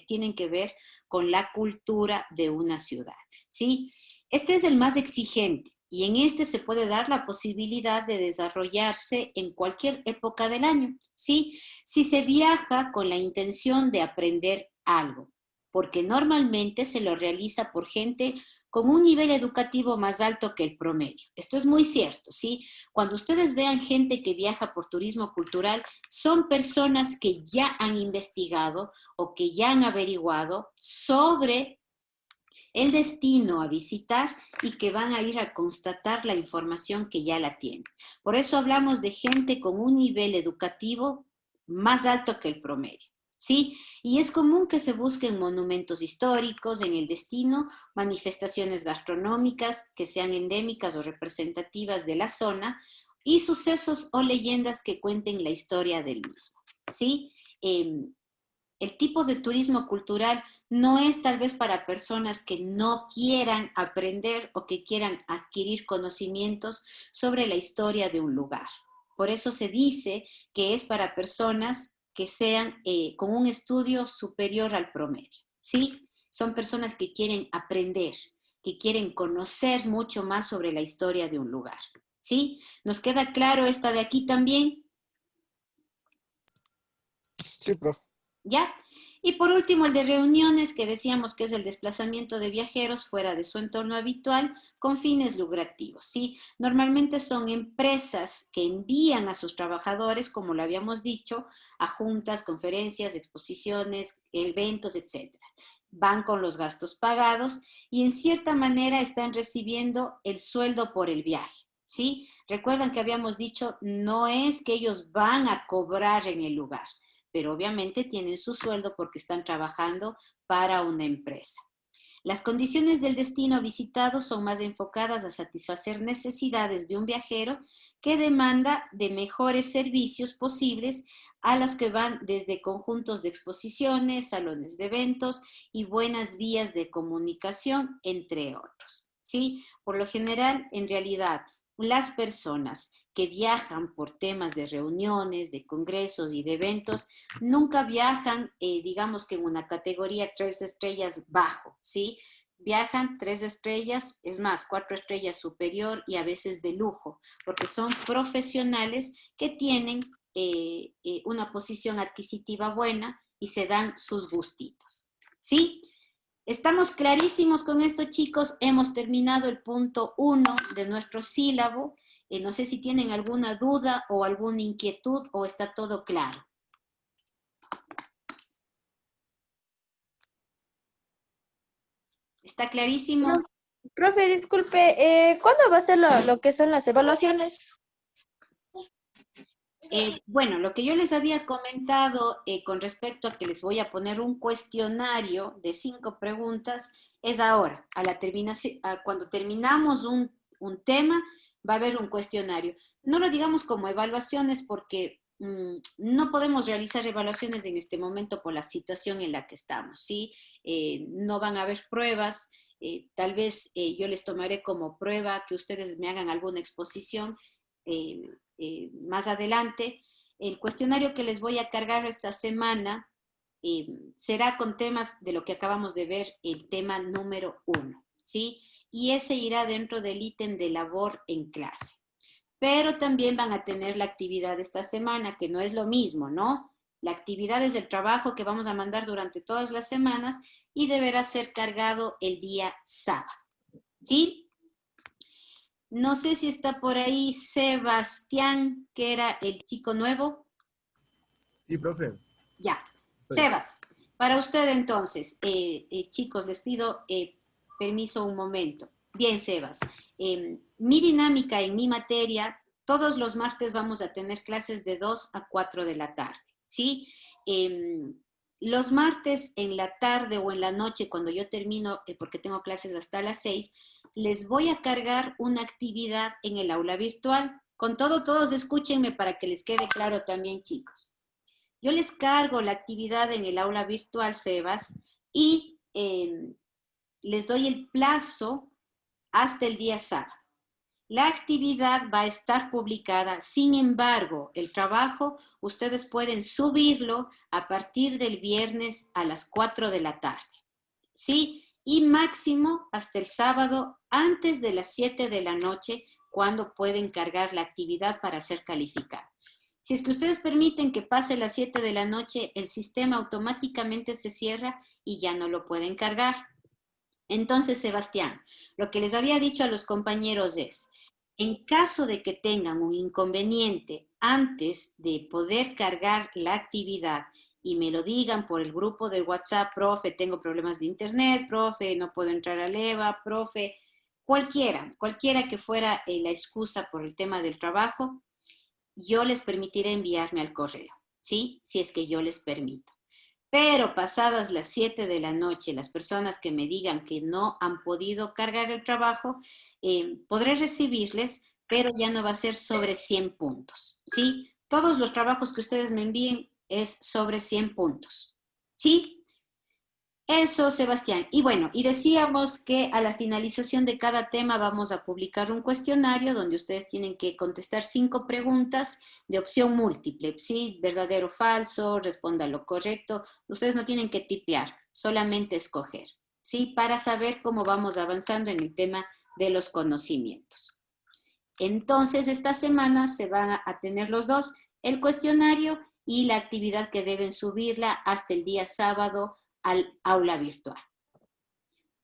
Speaker 1: tienen que ver con la cultura de una ciudad, ¿sí? Este es el más exigente, Y en este se puede dar la posibilidad de desarrollarse en cualquier época del año, ¿sí? Si se viaja con la intención de aprender algo, porque normalmente se lo realiza por gente con un nivel educativo más alto que el promedio. Esto es muy cierto, ¿sí? Cuando ustedes vean gente que viaja por turismo cultural, son personas que ya han investigado o que ya han averiguado sobre el destino a visitar y que van a ir a constatar la información que ya la tienen. Por eso hablamos de gente con un nivel educativo más alto que el promedio, ¿sí? Y es común que se busquen monumentos históricos en el destino, manifestaciones gastronómicas que sean endémicas o representativas de la zona y sucesos o leyendas que cuenten la historia del mismo, ¿sí? El tipo de turismo cultural no es tal vez para personas que no quieran aprender o que quieran adquirir conocimientos sobre la historia de un lugar. Por eso se dice que es para personas que sean con un estudio superior al promedio, ¿sí? Son personas que quieren aprender, que quieren conocer mucho más sobre la historia de un lugar, ¿sí? ¿Nos queda claro esta de aquí también?
Speaker 6: Sí, profe.
Speaker 1: ¿Ya? Y por último, el de reuniones, que decíamos que es el desplazamiento de viajeros fuera de su entorno habitual con fines lucrativos, ¿sí? Normalmente son empresas que envían a sus trabajadores, como lo habíamos dicho, a juntas, conferencias, exposiciones, eventos, etc. Van con los gastos pagados y en cierta manera están recibiendo el sueldo por el viaje, ¿sí? Recuerdan que habíamos dicho, no es que ellos van a cobrar en el lugar, pero obviamente tienen su sueldo porque están trabajando para una empresa. Las condiciones del destino visitado son más enfocadas a satisfacer necesidades de un viajero que demanda de mejores servicios posibles a los que van desde conjuntos de exposiciones, salones de eventos y buenas vías de comunicación, entre otros, ¿sí? Por lo general, en realidad, las personas que viajan por temas de reuniones, de congresos y de eventos, nunca viajan, digamos que en una categoría 3 estrellas bajo, ¿sí? Viajan 3 estrellas, es más, 4 estrellas superior y a veces de lujo, porque son profesionales que tienen una posición adquisitiva buena y se dan sus gustitos, ¿sí? Estamos clarísimos con esto, chicos. Hemos terminado el punto 1 de nuestro sílabo. No sé si tienen alguna duda o alguna inquietud o está todo claro. ¿Está clarísimo?
Speaker 5: Profe, disculpe, ¿cuándo va a ser lo que son las evaluaciones?
Speaker 1: Bueno, lo que yo les había comentado con respecto a que les voy a poner un cuestionario de 5 preguntas es ahora, cuando terminamos un tema, va a haber un cuestionario. No lo digamos como evaluaciones porque no podemos realizar evaluaciones en este momento por la situación en la que estamos, ¿sí? No van a haber pruebas, tal vez yo les tomaré como prueba que ustedes me hagan alguna exposición más adelante. El cuestionario que les voy a cargar esta semana será con temas de lo que acabamos de ver, el tema número 1, ¿sí? Y ese irá dentro del ítem de labor en clase. Pero también van a tener la actividad de esta semana, que no es lo mismo, ¿no? La actividad es el trabajo que vamos a mandar durante todas las semanas y deberá ser cargado el día sábado, ¿sí? No sé si está por ahí Sebastián, que era el chico nuevo.
Speaker 9: Sí, profe.
Speaker 1: Ya. Sebas, para usted entonces, chicos, les pido permiso un momento. Bien, Sebas. Mi dinámica en mi materia, todos los martes vamos a tener clases de 2 a 4 de la tarde, ¿sí? Los martes en la tarde o en la noche, cuando yo termino, porque tengo clases hasta las 6, les voy a cargar una actividad en el aula virtual. Con todo, todos escúchenme para que les quede claro también, chicos. Yo les cargo la actividad en el aula virtual, Sebas, y les doy el plazo hasta el día sábado. La actividad va a estar publicada, sin embargo, el trabajo ustedes pueden subirlo a partir del viernes a las 4 de la tarde. ¿Sí? y máximo hasta el sábado antes de las 7 de la noche, cuando pueden cargar la actividad para ser calificada. Si es que ustedes permiten que pase las 7 de la noche, el sistema automáticamente se cierra y ya no lo pueden cargar. Entonces, Sebastián, lo que les había dicho a los compañeros es, en caso de que tengan un inconveniente antes de poder cargar la actividad y me lo digan por el grupo de WhatsApp, profe, tengo problemas de internet, profe, no puedo entrar al EVA, profe, cualquiera que fuera la excusa por el tema del trabajo, yo les permitiré enviarme al correo, ¿sí? Si es que yo les permito. Pero pasadas las 7 de la noche, las personas que me digan que no han podido cargar el trabajo, podré recibirles, pero ya no va a ser sobre 100 puntos, ¿sí? Todos los trabajos que ustedes me envíen es sobre 100 puntos, ¿sí? Eso, Sebastián. Y bueno, y decíamos que a la finalización de cada tema vamos a publicar un cuestionario donde ustedes tienen que contestar 5 preguntas de opción múltiple, ¿sí? Verdadero o falso, responda lo correcto. Ustedes no tienen que tipear, solamente escoger, ¿sí? Para saber cómo vamos avanzando en el tema de los conocimientos. Entonces, esta semana se van a tener los dos, el cuestionario y la actividad que deben subirla hasta el día sábado al aula virtual.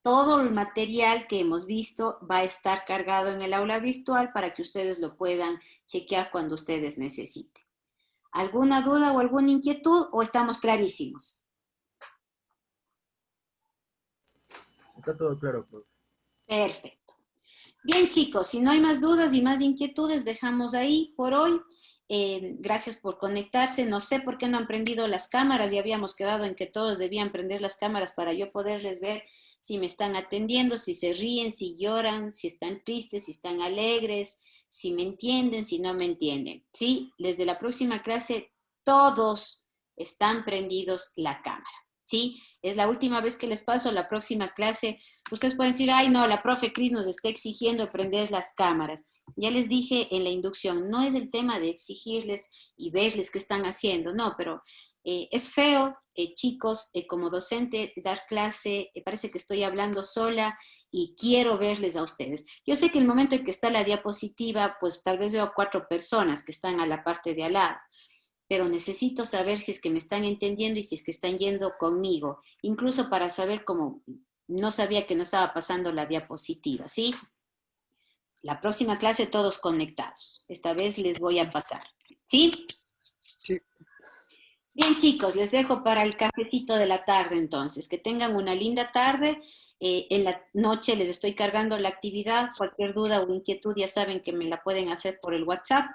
Speaker 1: Todo el material que hemos visto va a estar cargado en el aula virtual para que ustedes lo puedan chequear cuando ustedes necesiten. ¿Alguna duda o alguna inquietud o estamos clarísimos?
Speaker 9: Está todo claro, profe.
Speaker 1: Perfecto. Bien, chicos, si no hay más dudas y más inquietudes, dejamos ahí por hoy. Gracias por conectarse. No sé por qué no han prendido las cámaras. Ya habíamos quedado en que todos debían prender las cámaras para yo poderles ver si me están atendiendo, si se ríen, si lloran, si están tristes, si están alegres, si me entienden, si no me entienden. Sí, desde la próxima clase todos están prendidos la cámara. ¿Sí? Es la última vez que les paso. La próxima clase, ustedes pueden decir, ay no, la profe Cris nos está exigiendo prender las cámaras. Ya les dije en la inducción, no es el tema de exigirles y verles qué están haciendo, no, pero es feo, chicos, como docente dar clase, parece que estoy hablando sola y quiero verles a ustedes. Yo sé que el momento en que está la diapositiva, pues tal vez veo a 4 personas que están a la parte de al lado, pero necesito saber si es que me están entendiendo y si es que están yendo conmigo, incluso para saber cómo no sabía que no estaba pasando la diapositiva, ¿sí? La próxima clase todos conectados. Esta vez les voy a pasar, ¿sí?
Speaker 6: Sí.
Speaker 1: Bien, chicos, les dejo para el cafecito de la tarde entonces. Que tengan una linda tarde. En la noche les estoy cargando la actividad. Cualquier duda o inquietud ya saben que me la pueden hacer por el WhatsApp.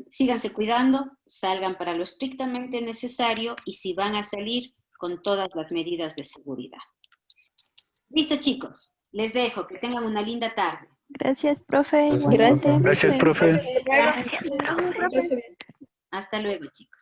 Speaker 1: Síganse cuidando, salgan para lo estrictamente necesario y si van a salir con todas las medidas de seguridad. Listo, chicos, les dejo, que tengan una linda tarde.
Speaker 4: Gracias, profe.
Speaker 8: Gracias,
Speaker 10: Gracias, profe.
Speaker 3: Gracias, profe.
Speaker 1: Hasta luego, chicos.